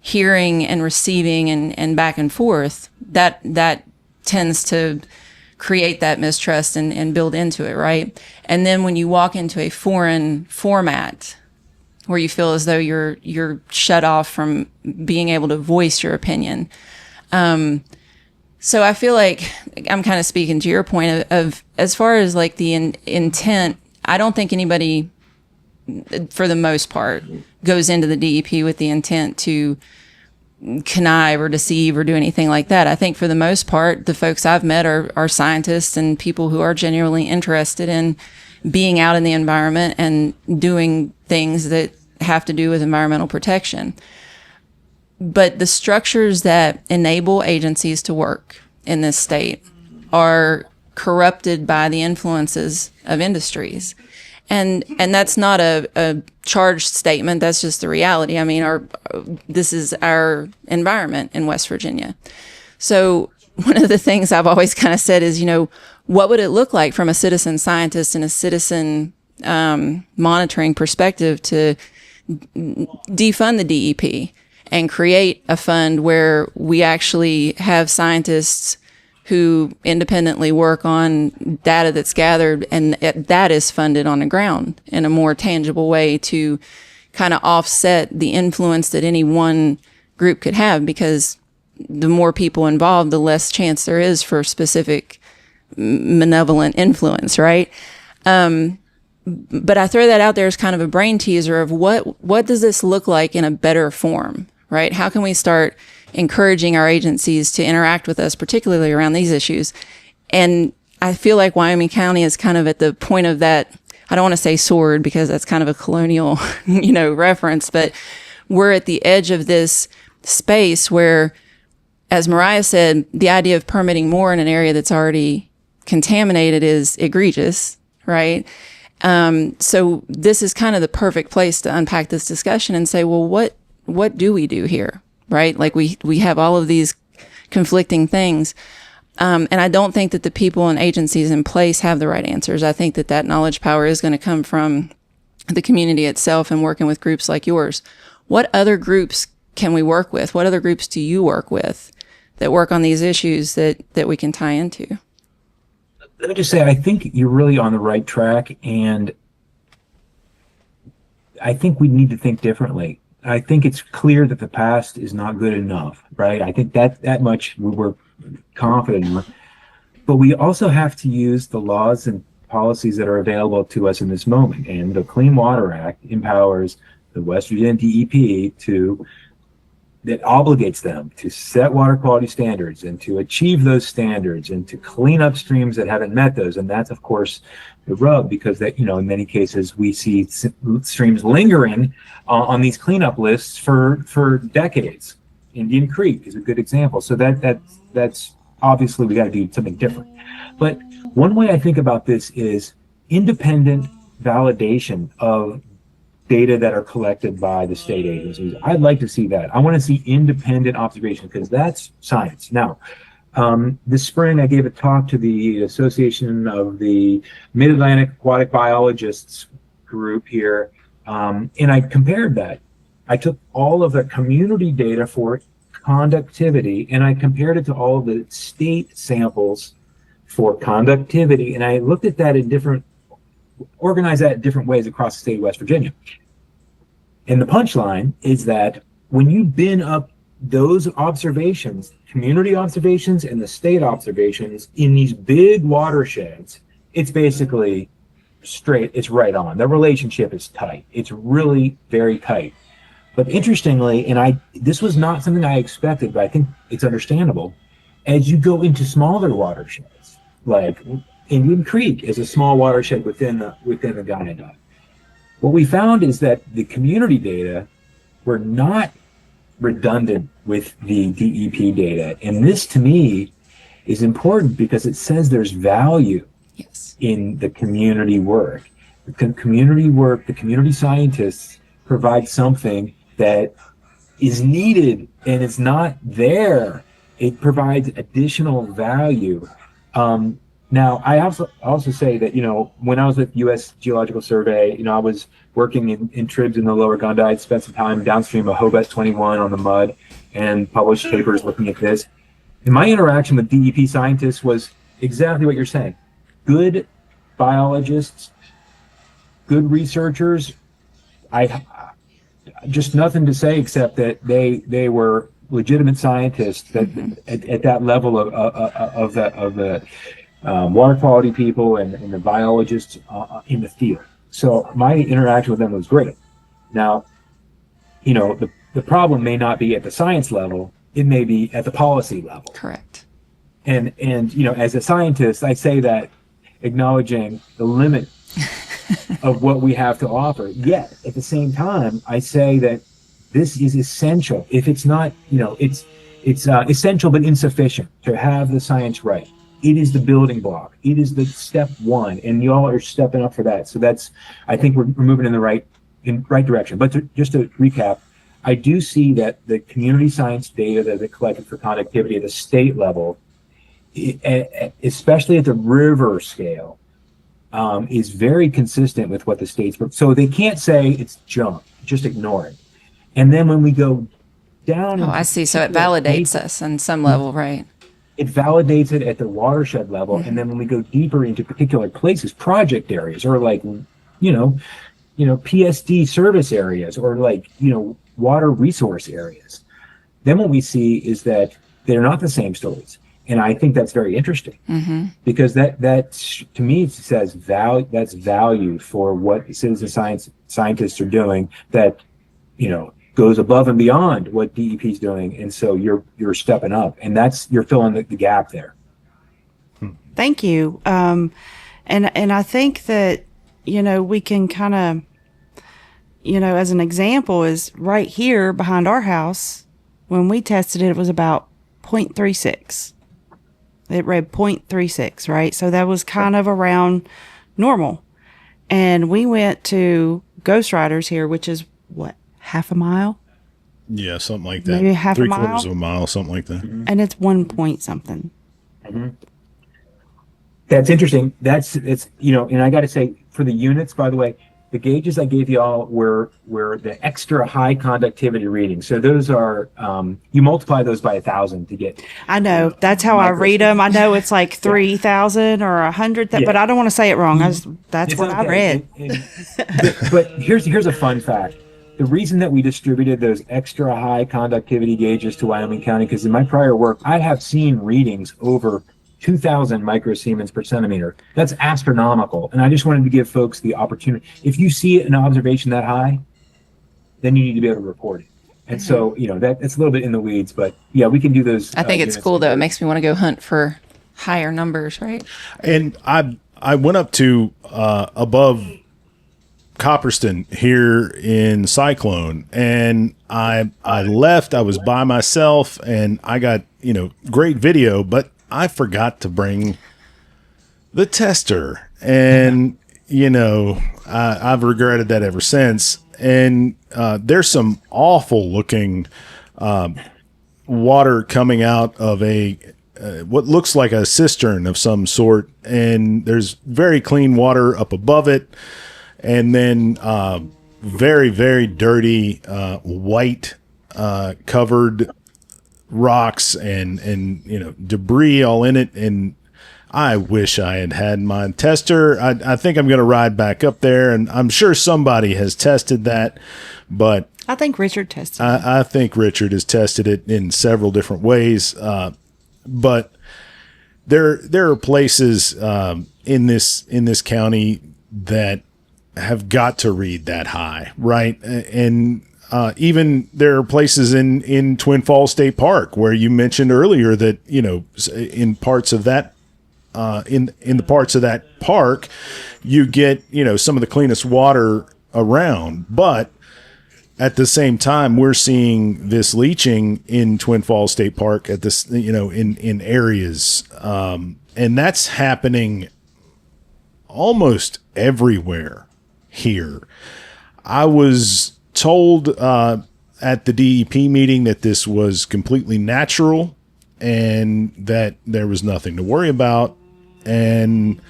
hearing and receiving and back and forth, that tends to create that mistrust and build into it, right? And then when you walk into a foreign format where you feel as though you're shut off from being able to voice your opinion. So I feel like I'm kind of speaking to your point of as far as like the intent, I don't think anybody, for the most part, goes into the DEP with the intent to connive or deceive or do anything like that. I think for the most part, the folks I've met are scientists and people who are genuinely interested in being out in the environment and doing things that have to do with environmental protection. But the structures that enable agencies to work in this state are corrupted by the influences of industries. And that's not a charged statement. That's just the reality. I mean, this is our environment in West Virginia. So one of the things I've always kind of said is, what would it look like from a citizen scientist and a citizen monitoring perspective to defund the DEP and create a fund where we actually have scientists who independently work on data that's gathered and that is funded on the ground in a more tangible way to kind of offset the influence that any one group could have, because the more people involved, the less chance there is for specific malevolent influence, right? But I throw that out there as kind of a brain teaser of what does this look like in a better form, right? How can we start encouraging our agencies to interact with us, particularly around these issues? And I feel like Wyoming County is kind of at the point of that. I don't want to say sword because that's kind of a colonial, reference, but we're at the edge of this space where, as Mariah said, the idea of permitting more in an area that's already contaminated is egregious, right? So this is kind of the perfect place to unpack this discussion and say, well, what do we do here? Right? Like we have all of these conflicting things. And I don't think that the people and agencies in place have the right answers. I think that knowledge power is going to come from the community itself and working with groups like yours. What other groups can we work with? What other groups do you work with that work on these issues that we can tie into? Let me just say, I think you're really on the right track, and I think we need to think differently. I think it's clear that the past is not good enough, right? I think that much we're confident in. But we also have to use the laws and policies that are available to us in this moment. And the Clean Water Act empowers the West Virginia DEP that obligates them to set water quality standards and to achieve those standards and to clean up streams that haven't met those. And that's, of course, the rub, because that, in many cases we see streams lingering on these cleanup lists for decades. Indian Creek is a good example. So that's obviously we got to do something different. But one way I think about this is independent validation of data that are collected by the state agencies. I'd like to see that. I want to see independent observation, because that's science. Now, this spring I gave a talk to the Association of the Mid-Atlantic Aquatic Biologists group here, and I compared that. I took all of the community data for conductivity, and I compared it to all of the state samples for conductivity, and I looked at that in organize that in different ways across the state of West Virginia. And the punchline is that when you bin up those observations, community observations and the state observations in these big watersheds, it's basically straight, it's right on. The relationship is tight. It's really very tight. But interestingly, and this was not something I expected, but I think it's understandable. As you go into smaller watersheds, like Indian Creek is a small watershed within the Guyana. What we found is that the community data were not redundant with the DEP data. And this, to me, is important because it says there's value in the community work. The community work, the community scientists provide something that is needed and it's not there. It provides additional value. Now, I also say that, when I was with U.S. Geological Survey, I was working in tribs in the lower Gondi. I'd spent some time downstream of Hobet 21 on the mud and published papers looking at this. And my interaction with DEP scientists was exactly what you're saying. Good biologists, good researchers. I just nothing to say except that they were legitimate scientists that at that level of the water quality people and the biologists in the field. So my interaction with them was great. Now, the problem may not be at the science level; it may be at the policy level. Correct. And as a scientist, I say that acknowledging the limit of what we have to offer. Yet at the same time, I say that this is essential. If it's not, it's essential but insufficient to have the science right. It is the building block. It is the step one, and y'all are stepping up for that. So I think we're moving in the right direction. But just to recap, I do see that the community science data that is collected for conductivity at the state level, especially at the river scale, is very consistent with what the states. So they can't say it's junk. Just ignore it. And then when we go down, I see. So it validates us on some level, right? It validates it at the watershed level. And then when we go deeper into particular places, project areas, or like, PSD service areas, or like, water resource areas, then what we see is that they're not the same stories. And I think that's very interesting because that to me says value. That's value for what citizen scientists are doing. That goes above and beyond what DEP is doing, and so you're stepping up, and you're filling the gap there. Thank you. And I think that we can kind of as an example is right here behind our house. When we tested it, it was about 0.36. It read 0.36, right? So that was kind of around normal. And we went to Ghost Riders here, which is what, half a mile? Yeah, something like that. Maybe half a mile? 3/4 of a mile, something like that. And it's 1 point something. That's interesting. And I got to say, for the units, by the way, the gauges I gave y'all were the extra high conductivity readings. So those are, you multiply those by 1,000 to get. I know. That's how I read them. I know it's like 3,000 or 100, but I don't want to say it wrong. That's what I read. But here's a fun fact. The reason that we distributed those extra high conductivity gauges to Wyoming County, because in my prior work, I have seen readings over 2,000 microsiemens per centimeter. That's astronomical. And I just wanted to give folks the opportunity. If you see an observation that high, then you need to be able to report it. And so, that's a little bit in the weeds, but yeah, we can do those. I think it's cool though. It makes me want to go hunt for higher numbers, right? And I went up to above Copperston here in Cyclone, and I left. I was by myself, and I got great video, but I forgot to bring the tester, and I've regretted that ever since. And there's some awful looking water coming out of a what looks like a cistern of some sort, and there's very clean water up above it, and then very, very dirty white covered rocks and debris all in it. And I wish I had my tester. I think I'm going to ride back up there, and I'm sure somebody has tested that, but I think Richard tested it. I think Richard has tested it in several different ways. But there are places in this county that have got to read that high, right? And even there are places in Twin Falls State Park where you mentioned earlier that, in parts of that, in the parts of that park, you get, some of the cleanest water around. But at the same time, we're seeing this leaching in Twin Falls State Park at this, in areas. And that's happening almost everywhere here. I was told at the DEP meeting that this was completely natural and that there was nothing to worry about. And,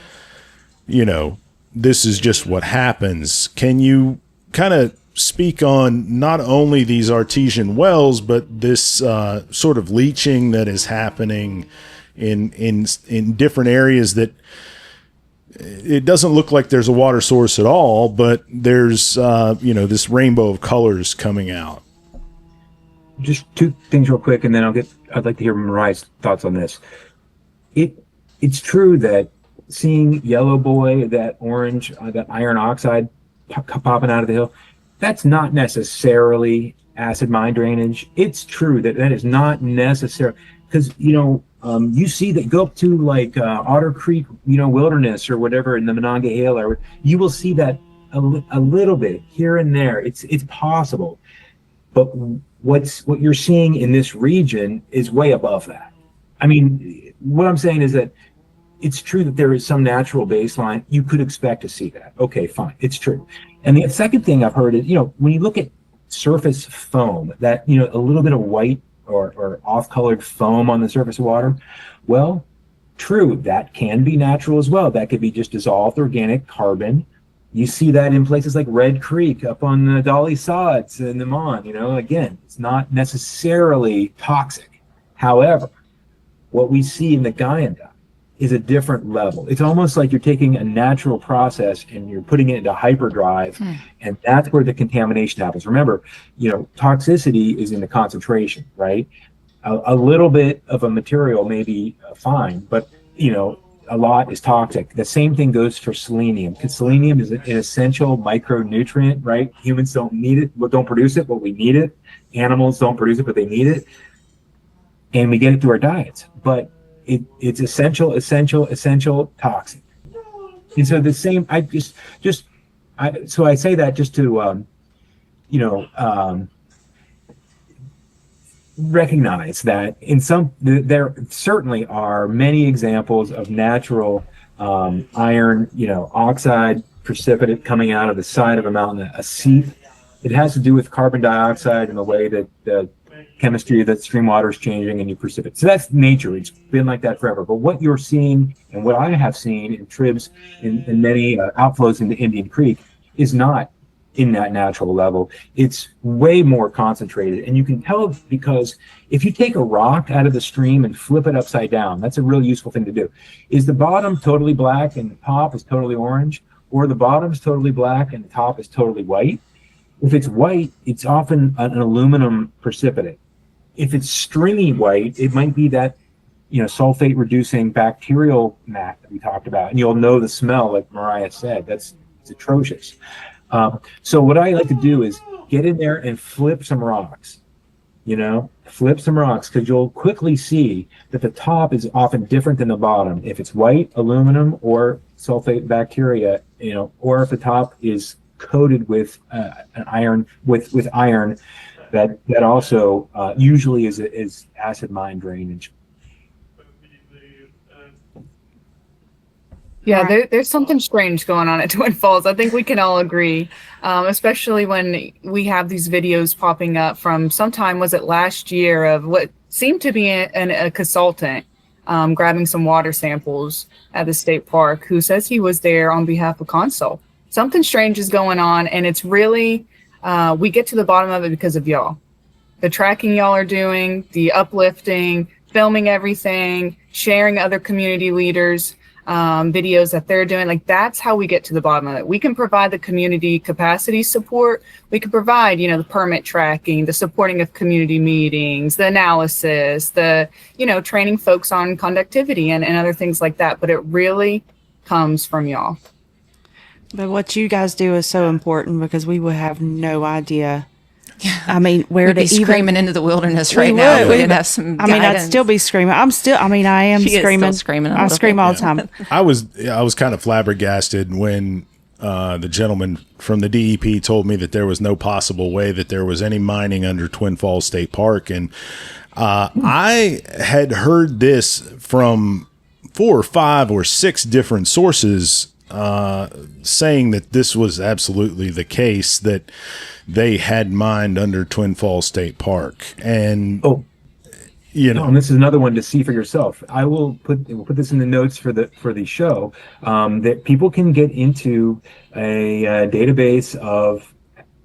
this is just what happens. Can you kind of speak on not only these artesian wells, but this sort of leaching that is happening in different areas that it doesn't look like there's a water source at all, but there's, this rainbow of colors coming out? Just two things real quick, and then I'd like to hear Mariah's thoughts on this. It's true that seeing yellow boy, that orange, that iron oxide popping out of the hill, that's not necessarily acid mine drainage. It's true that is not necessary, because, you see that go up to like Otter Creek, wilderness or whatever in the Monongahela, or you will see that a little bit here and there. It's possible, but what you're seeing in this region is way above that. I mean, what I'm saying is that it's true that there is some natural baseline. You could expect to see that. Okay, fine, it's true. And the second thing I've heard is, when you look at surface foam, that a little bit of white or off-colored foam on the surface of water, well, true, that can be natural as well. That could be just dissolved organic carbon. You see that in places like Red Creek up on the Dolly Sods in the Mon. Again, it's not necessarily toxic. However, what we see in the Guyandotte is a different level. It's almost like you're taking a natural process and you're putting it into hyperdrive, and that's where the contamination happens. Remember, toxicity is in the concentration, right? A little bit of a material may be fine, but a lot is toxic. The same thing goes for selenium, because selenium is an essential micronutrient, right? Humans don't need it, but don't produce it, but we need it. Animals don't produce it, but they need it, and we get it through our diets. But it's essential toxic. And so the same, so I say that just to, recognize that there certainly are many examples of natural iron, oxide precipitate coming out of the side of a mountain, a seep. It has to do with carbon dioxide and the way that the chemistry that stream water is changing and you precipitate. So that's nature. It's been like that forever. But what you're seeing and what I have seen in tribs in many outflows into Indian Creek is not in that natural level. It's way more concentrated. And you can tell because if you take a rock out of the stream and flip it upside down, that's a real useful thing to do. Is the bottom totally black and the top is totally orange? Or the bottom's totally black and the top is totally white? If it's white, it's often an aluminum precipitate. If it's stringy white, it might be that, sulfate reducing bacterial mat that we talked about. And you'll know the smell, like Mariah said. It's atrocious. So what I like to do is get in there and flip some rocks, because you'll quickly see that the top is often different than the bottom. If it's white, aluminum, or sulfate bacteria, or if the top is coated with an iron, with iron, that also usually is acid mine drainage. Yeah, there's something strange going on at Twin Falls. I think we can all agree, especially when we have these videos popping up from sometime, was it last year, of what seemed to be a consultant grabbing some water samples at the state park, who says he was there on behalf of Consul. Something strange is going on, and it's really, we get to the bottom of it because of y'all. The tracking y'all are doing, the uplifting, filming everything, sharing other community leaders' videos that they're doing. Like, that's how we get to the bottom of it. We can provide the community capacity support. We can provide, the permit tracking, the supporting of community meetings, the analysis, the, training folks on conductivity and other things like that. But it really comes from y'all. But what you guys do is so important, because we would have no idea I mean, where We'd to be even screaming into the wilderness We right now if would. we didn't have some I mean, I'd guidance. still be screaming. I am She is still screaming. screaming a I little scream bit. all the time. I was kind of flabbergasted when the gentleman from the DEP told me that there was no possible way that there was any mining under Twin Falls State Park. And I had heard this from 4 or 5 or 6 different sources saying that this was absolutely the case, that they had mined under Twin Falls State Park. And and this is another one to see for yourself. We'll put this in the notes for the show, that people can get into a database of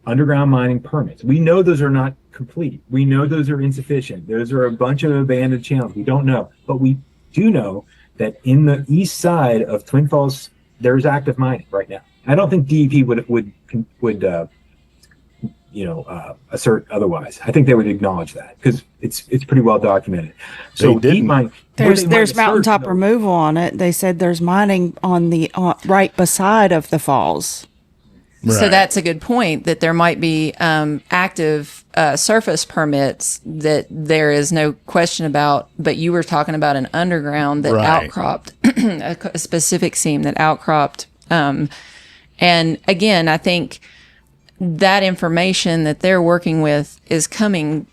underground mining permits. We know those are not complete. We know those are insufficient. Those are a bunch of abandoned channels. We don't know, but we do know that in the east side of Twin Falls, there's active mining right now. I don't think DEP would assert otherwise. I think they would acknowledge that because it's pretty well documented. So deep mine. There's mountaintop removal on it. They said there's mining on the right beside of the falls. Right. So that's a good point, that there might be active surface permits that there is no question about, but you were talking about an underground that outcropped, a specific seam that outcropped. And again, I think that information that they're working with is coming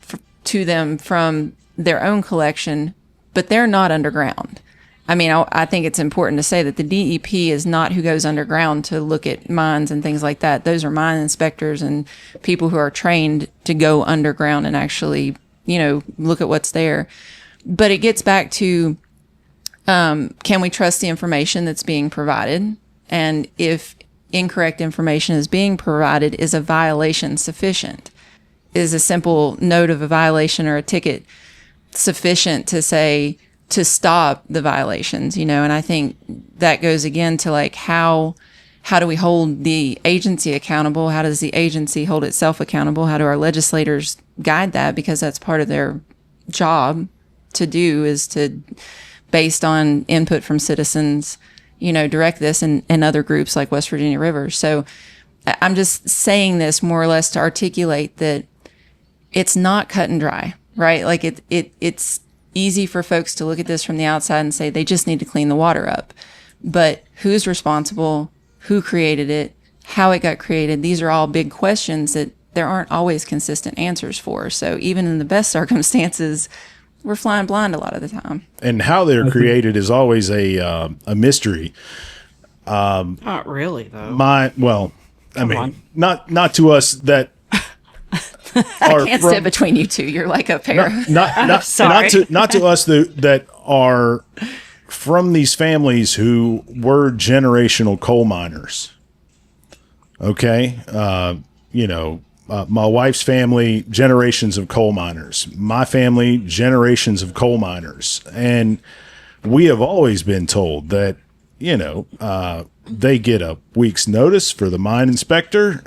to them from their own collection, but they're not underground. I mean, I think it's important to say that the DEP is not who goes underground to look at mines and things like that. Those are mine inspectors and people who are trained to go underground and actually, look at what's there. But it gets back to, can we trust the information that's being provided? And if incorrect information is being provided, is a violation sufficient? Is a simple note of a violation or a ticket sufficient to stop the violations, and I think that goes again to like how do we hold the agency accountable? How does the agency hold itself accountable? How do our legislators guide that? Because that's part of their job to do, is to, based on input from citizens, direct this and other groups like West Virginia River. So I'm just saying this more or less to articulate that it's not cut and dry, right? Like it's easy for folks to look at this from the outside and say they just need to clean the water up. But who's responsible? Who created it? How it got created? These are all big questions that there aren't always consistent answers for. So even in the best circumstances, we're flying blind a lot of the time. And how they're created is always a mystery. Not really, though. Not to us that I can't sit between you two. You're like a pair. Sorry. Not to us that are from these families who were generational coal miners. Okay, my wife's family, generations of coal miners. My family, generations of coal miners, and we have always been told that they get a week's notice for the mine inspector.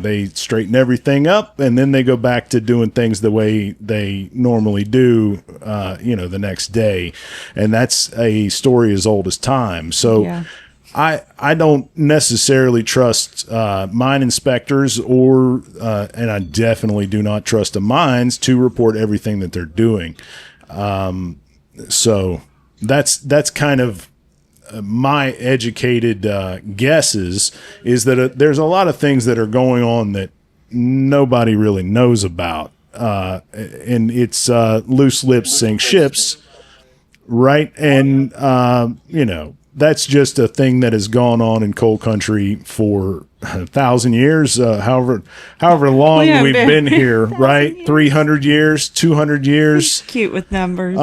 They straighten everything up, and then they go back to doing things the way they normally do, the next day. And that's a story as old as time. So Yeah. I don't necessarily trust mine inspectors and I definitely do not trust the mines to report everything that they're doing. So that's kind of my educated guesses, is that there's a lot of things that are going on that nobody really knows about. And it's loose lips sink ships, right? And, that's just a thing that has gone on in coal country for 1,000 years, however long we've been here, right? 300 years, 200 years. Cute with numbers.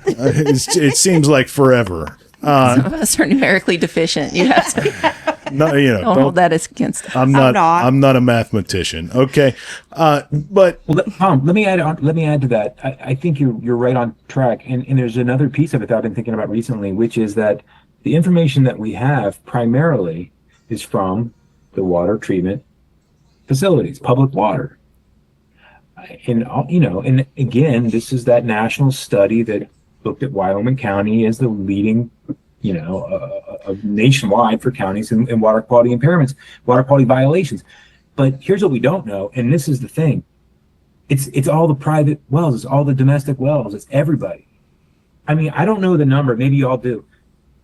It seems like forever. Some of us are numerically deficient. You have to don't hold that as against us. I'm not a mathematician. Okay. But Tom, let me add to that. I think you're right on track. And there's another piece of it that I've been thinking about recently, which is that the information that we have primarily is from the water treatment facilities, public water. And again, this is that national study that looked at Wyoming County as the leading, nationwide for counties in water quality impairments, water quality violations. But here's what we don't know, and this is the thing. It's all the private wells, it's all the domestic wells, it's everybody. I mean, I don't know the number, maybe you all do.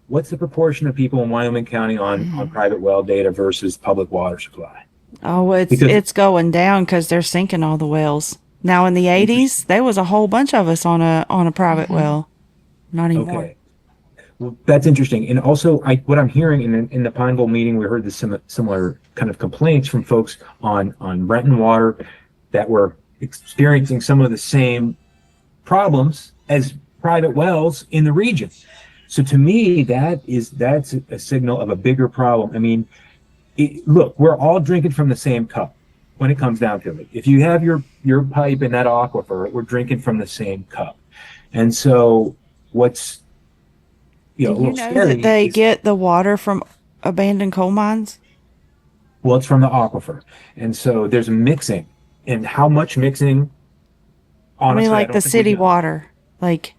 What's the proportion of people in Wyoming County on private well data versus public water supply? Oh, it's going down because they're sinking all the wells. Now in the 80s, there was a whole bunch of us on a private well. Not anymore. Okay. Well, that's interesting. And also, what I'm hearing in the Pineville meeting, we heard the similar kind of complaints from folks on Renton Water that were experiencing some of the same problems as private wells in the region. So to me, that's a signal of a bigger problem. I mean, look, we're all drinking from the same cup when it comes down to it. If you have your pipe in that aquifer, we're drinking from the same cup. And so what's Do you know that they get the water from abandoned coal mines? Well, it's from the aquifer. And so there's mixing. And how much mixing? Honestly, I mean, like the city water, like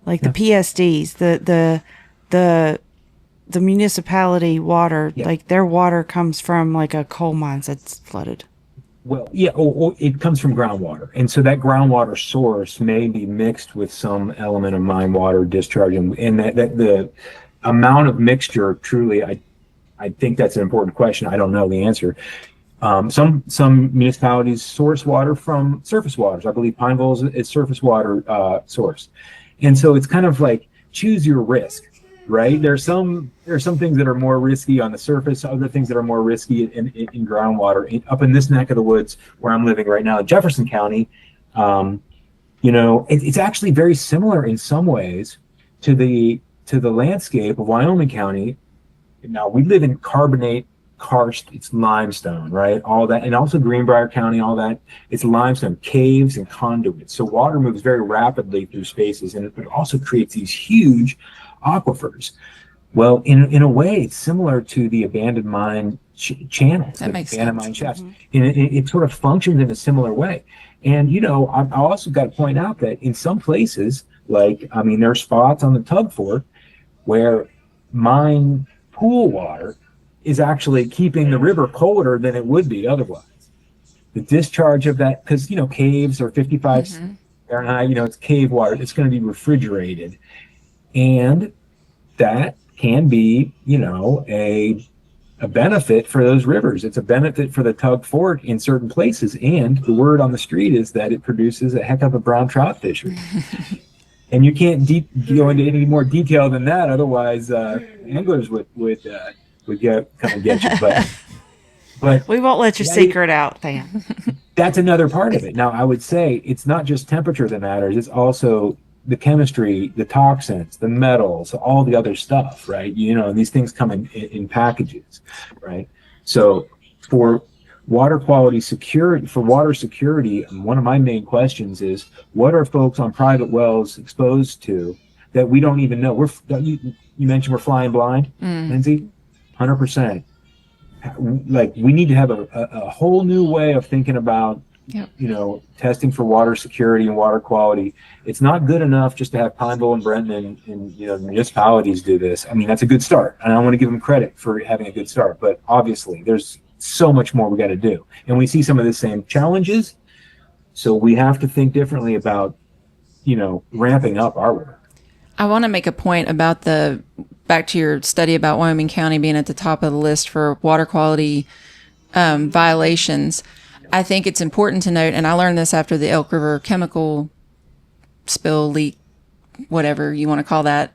the PSDs, the municipality water, like their water comes from like a coal mines that's flooded. Well, yeah, it comes from groundwater. And so that groundwater source may be mixed with some element of mine water discharge. And that the amount of mixture, truly, I think that's an important question. I don't know the answer. Some municipalities source water from surface waters. I believe Pineville is surface water source. And so it's kind of like choose your risk, right? There are some things that are more risky on the surface, other things that are more risky in groundwater. Up in this neck of the woods where I'm living right now, in Jefferson County, it's actually very similar in some ways to the landscape of Wyoming County. Now we live in carbonate karst, it's limestone, right? All that, and also Greenbrier County, all that, it's limestone, caves and conduits. So water moves very rapidly through spaces, and it also creates these huge aquifers. Well, in a way, it's similar to the abandoned mine channels, that makes abandoned sense. mine shafts. And it sort of functions in a similar way. And I also got to point out that in some places, there are spots on the Tug Fork where mine pool water is actually keeping the river colder than it would be otherwise. The discharge of that, because caves are 55 Fahrenheit, it's cave water, it's going to be refrigerated, and that can be a benefit for those rivers. It's a benefit for the Tug Fork in certain places, and the word on the street is that it produces a heck of a brown trout fishery. And you can't go into any more detail than that, otherwise anglers would come and get you. But we won't let your secret out, Pam. That's another part of it. Now, I would say it's not just temperature that matters. It's also the chemistry, the toxins, the metals, all the other stuff, right? And these things come in packages, right? So for water security, one of my main questions is, what are folks on private wells exposed to that we don't even know? You mentioned we're flying blind, Lindsay? 100%. Like, we need to have a whole new way of thinking about, testing for water security and water quality. It's not good enough just to have Pineville and Brenton and municipalities do this. I mean, that's a good start, and I want to give them credit for having a good start. But obviously, there's so much more we got to do, and we see some of the same challenges. So we have to think differently about, ramping up our work. I want to make a point about back to your study about Wyoming County being at the top of the list for water quality violations. I think it's important to note, and I learned this after the Elk River chemical spill, leak, whatever you want to call that.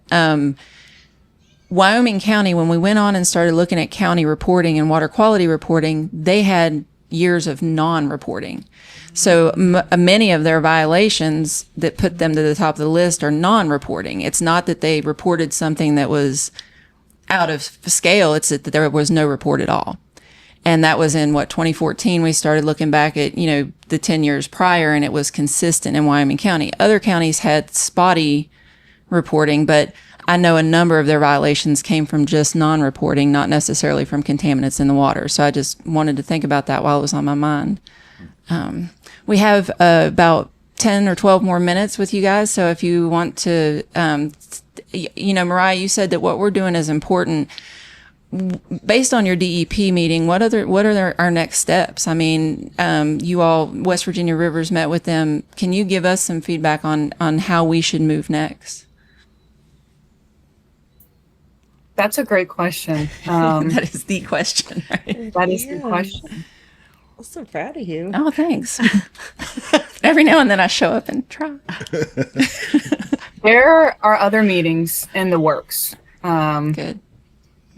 Wyoming County, when we went on and started looking at county reporting and water quality reporting, they had years of non-reporting. So many of their violations that put them to the top of the list are non-reporting. It's not that they reported something that was out of scale. It's that there was no report at all. And that was in 2014. We started looking back at, the 10 years prior, and it was consistent in Wyoming County. Other counties had spotty reporting, but I know a number of their violations came from just non-reporting, not necessarily from contaminants in the water. So I just wanted to think about that while it was on my mind. We have about 10 or 12 more minutes with you guys. So if you want to, Mariah, you said that what we're doing is important. based on your DEP meeting, what are our next steps? I mean, you all, West Virginia Rivers, met with them. Can you give us some feedback on how we should move next? That's a great question. That is the question, right? That is the question. I'm so proud of you. Oh, thanks. Every now and then I show up and try. There are other meetings in the works. Good.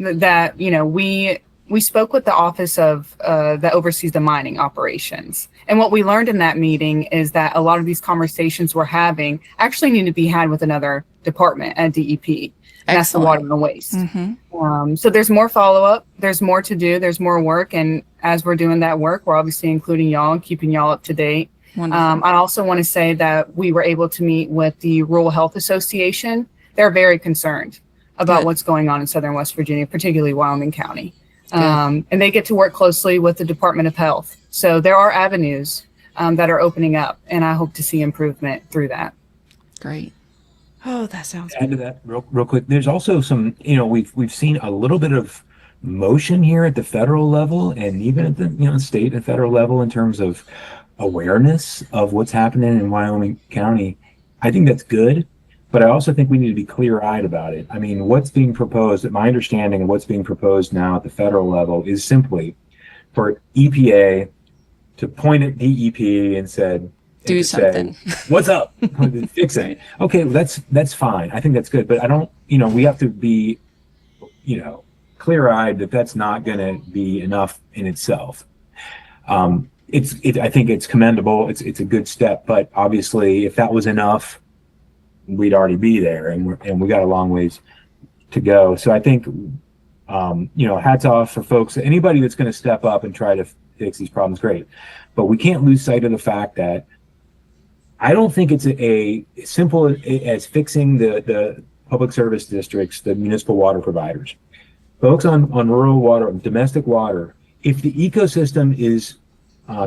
That we spoke with the office of that oversees the mining operations, and what we learned in that meeting is that a lot of these conversations we're having actually need to be had with another department at DEP. And that's the water and the waste. Mm-hmm. So there's more follow-up, there's more to do, there's more work, and as we're doing that work, we're obviously including y'all and keeping y'all up to date. I also want to say that we were able to meet with the Rural Health Association. They're very concerned about what's going on in Southern West Virginia, particularly Wyoming County. And they get to work closely with the Department of Health. So there are avenues that are opening up, and I hope to see improvement through that. Great. Oh, that sounds Add to that real quick. There's also some, we've seen a little bit of motion here at the federal level and even at the state and federal level in terms of awareness of what's happening in Wyoming County. I think that's good, but I also think we need to be clear-eyed about it. I mean, what's being proposed, my understanding of what's being proposed now at the federal level is simply for EPA to point at DEP and said, do something. Say, what's up? Fix it. Okay, that's fine. I think that's good, but I don't. We have to be, clear-eyed that that's not going to be enough in itself. I think it's commendable. It's a good step, but obviously, if that was enough, we'd already be there, and we got a long ways to go. So I think, hats off for folks. Anybody that's going to step up and try to fix these problems, great. But we can't lose sight of the fact that I don't think it's a simple as fixing the public service districts, the municipal water providers. Folks on rural water, domestic water, if the ecosystem is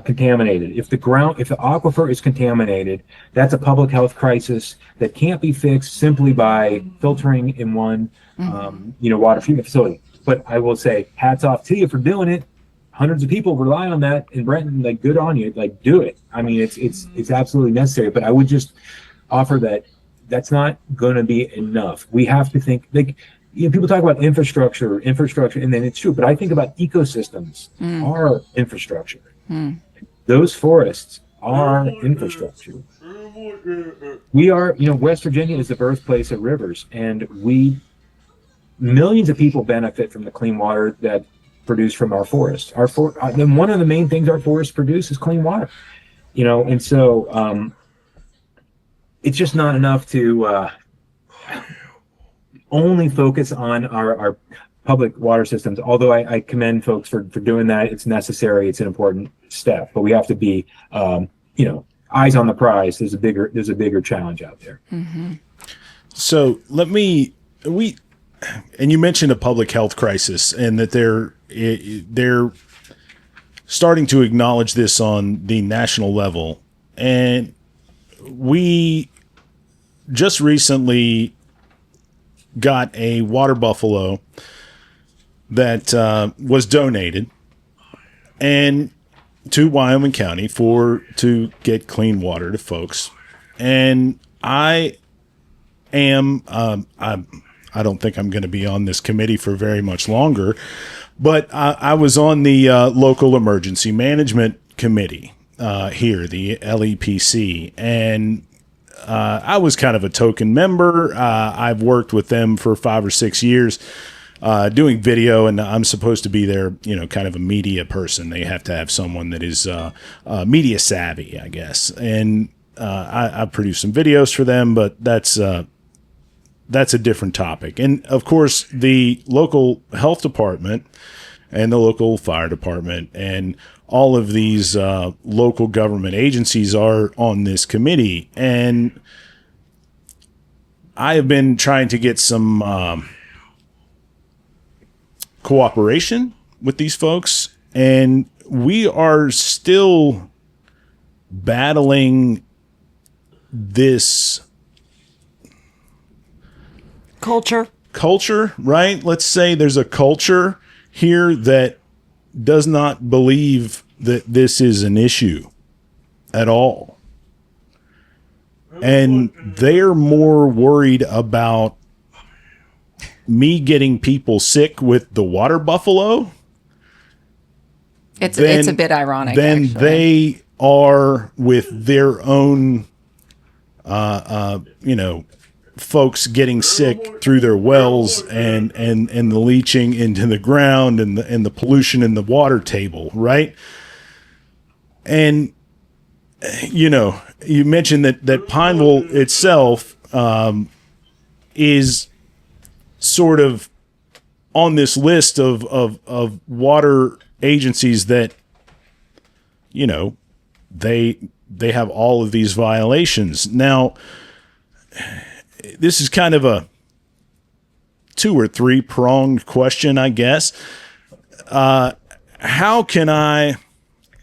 contaminated, if the aquifer is contaminated, that's a public health crisis that can't be fixed simply by filtering in one, water treatment facility. But I will say, hats off to you for doing it. Hundreds of people rely on that in Brenton. Like, good on you. Like, do it. I mean, it's absolutely necessary. But I would just offer that that's not going to be enough. We have to think, people talk about infrastructure, and then it's true. But I think about ecosystems are infrastructure. Those forests are infrastructure. We are, West Virginia is the birthplace of rivers, and millions of people benefit from the clean water that produced from our forests. Then one of the main things our forests produce is clean water, and so it's just not enough to only focus on our public water systems. Although I commend folks for doing that. It's necessary. It's an important step, but we have to be, eyes on the prize. There's a bigger challenge out there. Mm-hmm. So and you mentioned a public health crisis, and that they're starting to acknowledge this on the national level. And we just recently got a water buffalo that was donated and to Wyoming County to get clean water to folks. And I don't think I'm going to be on this committee for very much longer, but I was on the local emergency management committee here, the LEPC, and I was kind of a token member. I've worked with them for 5 or 6 years doing video, and I'm supposed to be their, kind of a media person. They have to have someone that is media savvy, I guess. And I produce some videos for them, but that's a different topic. And of course, the local health department and the local fire department and all of these local government agencies are on this committee. And I have been trying to get some cooperation with these folks, and we are still battling this culture. culture, right? Let's say there's a culture here that does not believe that this is an issue at all. And they're more worried about me getting people sick with the water buffalo. It's a bit ironic. Than actually. they are with their own, folks getting sick through their wells and the leaching into the ground and the pollution in the water table, right? And you mentioned that Pineville itself is sort of on this list of water agencies that they have all of these violations. Now, this is kind of a 2 or 3 pronged question, I guess. How can I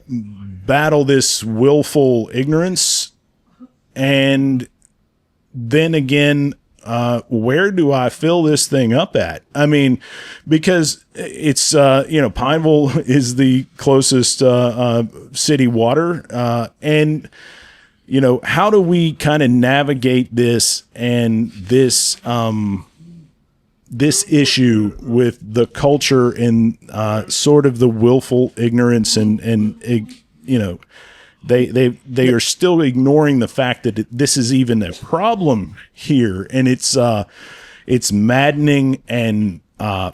battle this willful ignorance? And then again, where do I fill this thing up at? I mean, because it's, Pineville is the closest city water. And, how do we kind of navigate this and this issue with the culture and sort of the willful ignorance and they are still ignoring the fact that this is even a problem here, and it's maddening and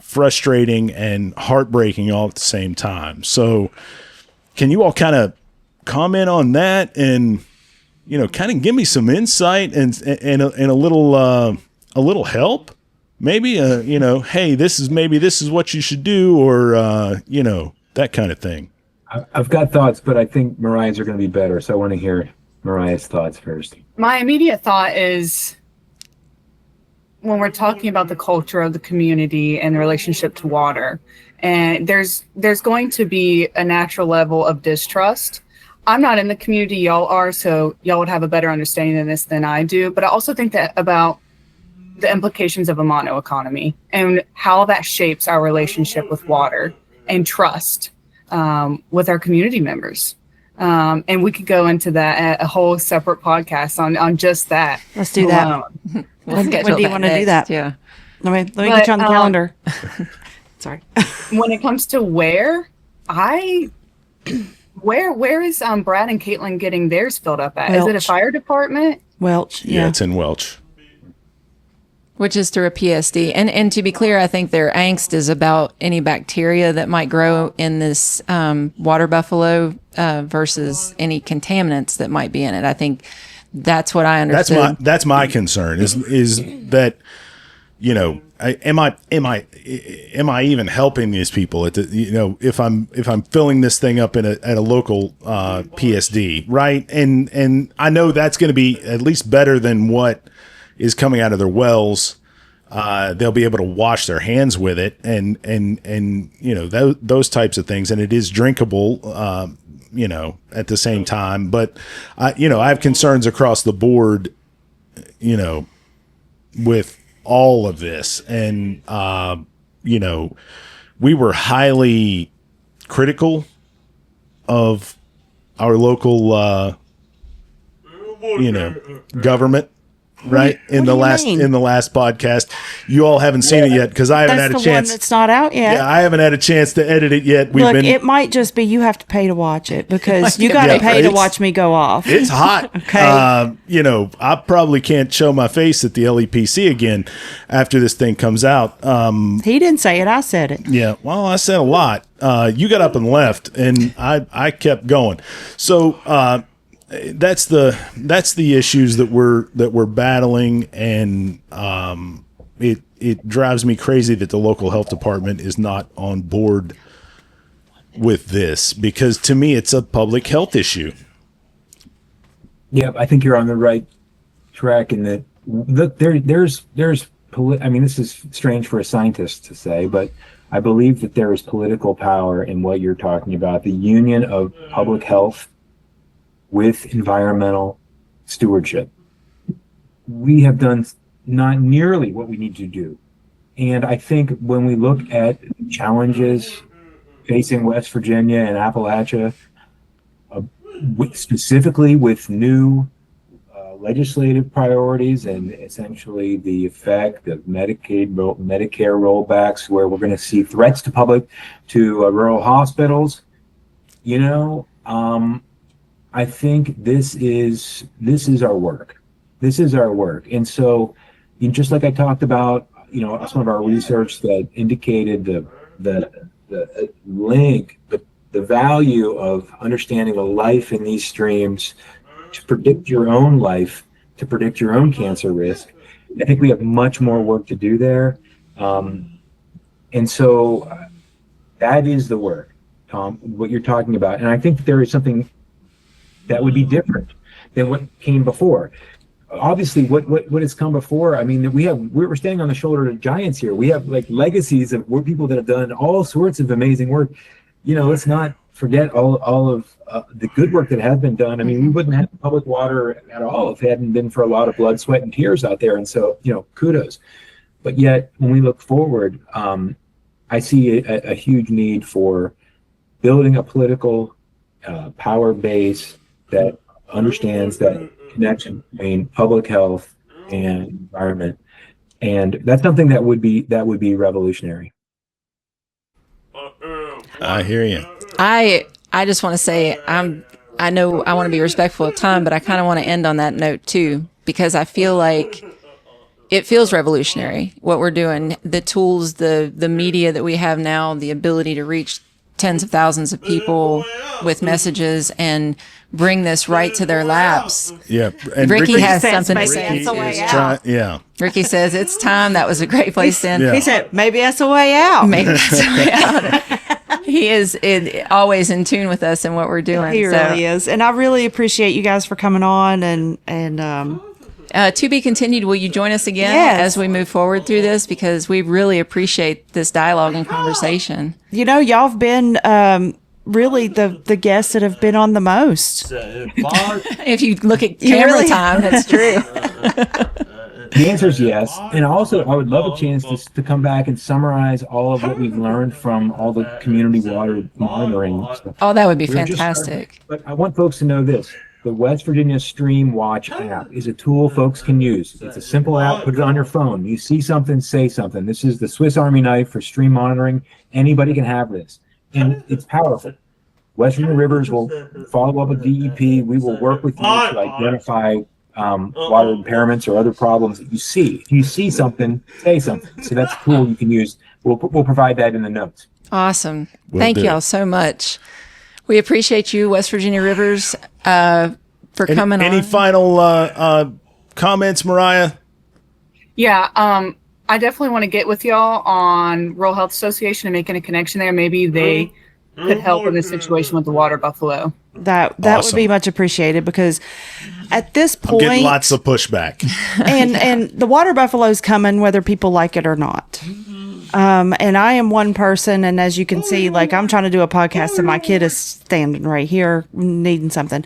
frustrating and heartbreaking all at the same time. So, can you all kind of comment on that and kind of give me some insight and a little help? Maybe hey, this is what you should do, or that kind of thing. I've got thoughts, but I think Mariah's are going to be better. So I want to hear Mariah's thoughts first. My immediate thought is, when we're talking about the culture of the community and the relationship to water, and there's going to be a natural level of distrust. I'm not in the community, y'all are, so y'all would have a better understanding of this than I do. But I also think that about the implications of a mono-economy and how that shapes our relationship with water and trust with our community members. And we could go into that at a whole separate podcast on just that. Let's do that. We'll when do you want to do that? Yeah. Let me get you on the calendar. Sorry. When it comes to where is Brad and Caitlin getting theirs filled up at? Is it a fire department? Welch. Yeah, it's in Welch. Which is through a PSD. And to be clear, I think their angst is about any bacteria that might grow in this water buffalo versus any contaminants that might be in it. I think that's what I understood. That's my concern is that, am I even helping these people if I'm filling this thing up at a local PSD, right? And I know that's going to be at least better than what is coming out of their wells. They'll be able to wash their hands with it and those types of things. And it is drinkable, at the same time. But, I have concerns across the board, with all of this. And, we were highly critical of our local, government. Right in the last podcast, you all haven't seen it yet because I haven't had a chance. That's the one that's not out yet. Yeah, I haven't had a chance to edit it yet. It might just be you have to pay to watch it because you got to pay to watch me go off. It's hot. Okay. I probably can't show my face at the LEPC again after this thing comes out. He didn't say it. I said it. Yeah. Well, I said a lot. You got up and left, and I kept going. So. That's the issues that we're battling, and it drives me crazy that the local health department is not on board with this, because to me it's a public health issue. Yeah, I think you're on the right track in that this is strange for a scientist to say, but I believe that there is political power in what you're talking about, the union of public health with environmental stewardship. We have done not nearly what we need to do And I think when we look at challenges facing West Virginia and Appalachia, specifically with new legislative priorities and essentially the effect of Medicare rollbacks, where we're going to see threats to rural hospitals, I think this is our work. This is our work. And so, just like I talked about, some of our research that indicated the link, the value of understanding the life in these streams to predict your own life, to predict your own cancer risk. I think we have much more work to do there. And so that is the work, Tom, what you're talking about. And I think there is something that would be different than what came before. Obviously, what has come before, I mean, we're standing on the shoulder of giants here. We have like legacies of people that have done all sorts of amazing work. Let's not forget all of the good work that has been done. I mean, we wouldn't have public water at all if it hadn't been for a lot of blood, sweat, and tears out there. And so, kudos. But yet, when we look forward, I see a huge need for building a political power base that understands that connection between public health and environment, and that's something that would be revolutionary. I hear you. I just want to say I know I want to be respectful of time, but I kind of want to end on that note too, because I feel like it feels revolutionary what we're doing. The tools, the media that we have now, the ability to reach tens of thousands of people with messages and bring this right to their laps. Yeah. And Ricky has something to say. Ricky says it's time. That was a great place to end. He said, maybe that's the way out. Maybe that's the way out. He is always in tune with us and what we're doing. He really is. And I really appreciate you guys for coming on and to be continued. Will you join us again as we move forward through this? Because we really appreciate this dialogue and conversation. Y'all have been really the guests that have been on the most. If you look at camera time, that's true. The answer is yes. And also, I would love a chance to come back and summarize all of what we've learned from all the community water monitoring stuff. Oh, that would be fantastic. But I want folks to know this. The West Virginia Stream Watch app is a tool folks can use. It's a simple app. Put it on your phone. You see something, say something. This is the Swiss Army knife for stream monitoring. Anybody can have this. And it's powerful. West Virginia Rivers will follow up with DEP. We will work with you to identify water impairments or other problems that you see. If you see something, say something. So that's a tool you can use. We'll provide that in the notes. Awesome. Thank y'all so much. We appreciate you, West Virginia Rivers, for coming on. Any final comments, Mariah? Yeah, I definitely want to get with y'all on Rural Health Association and making a connection there. Maybe they could help in this situation with the water buffalo. That would be much appreciated, because at this point, I'm getting lots of pushback. and the water buffalo's coming whether people like it or not. And I am one person, and as you can see, like, I'm trying to do a podcast and my kid is standing right here needing something.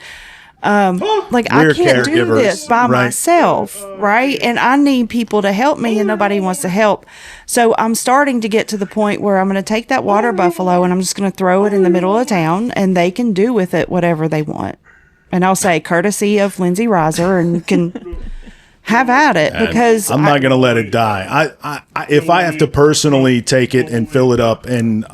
Like, I can't do this by myself, right? And I need people to help me, and nobody wants to help. So I'm starting to get to the point where I'm going to take that water buffalo and I'm just going to throw it in the middle of town, and they can do with it whatever they want. And I'll say, courtesy of Lindsay Reiser, and can have at it, because I'm not going to let it die. I if I have to personally take it and fill it up and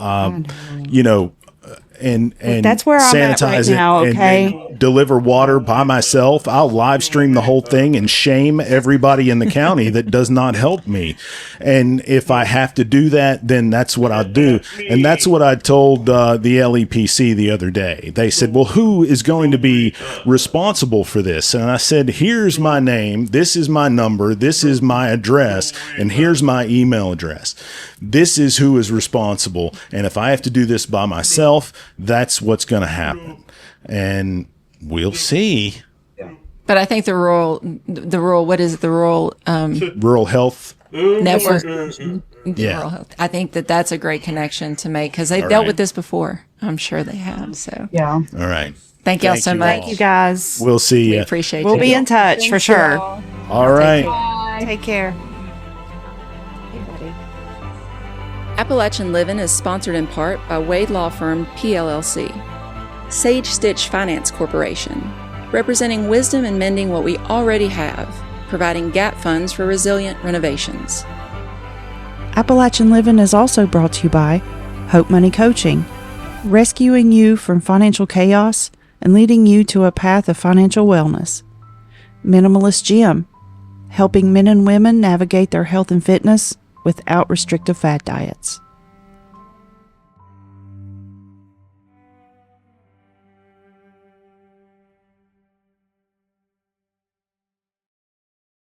and that's where I'm at right sanitize now, it okay? and deliver water by myself, I'll live stream the whole thing and shame everybody in the county that does not help me. And if I have to do that, then that's what I'll do. And that's what I told the LEPC the other day. They said, well, who is going to be responsible for this? And I said, here's my name, this is my number, this is my address, and here's my email address. This is who is responsible. And if I have to do this by myself, that's what's going to happen. And we'll see. But I think the rural, what is it? The rural Rural health network. Yeah. Rural health. I think that's a great connection to make, because they've dealt with this before. I'm sure they have. So Yeah. All right. thank y'all so much. Thank you guys. We'll see We you. appreciate We'll you. be in touch for sure. All right. Bye. Take care. Hey, buddy. Appalachian Livin is sponsored in part by Wade Law Firm PLLC, Sage Stitch Finance Corporation, representing wisdom and mending what we already have, providing gap funds for resilient renovations. Appalachian Livin is also brought to you by Hope Money Coaching, rescuing you from financial chaos and leading you to a path of financial wellness. Minimalist Gym, helping men and women navigate their health and fitness without restrictive fad diets.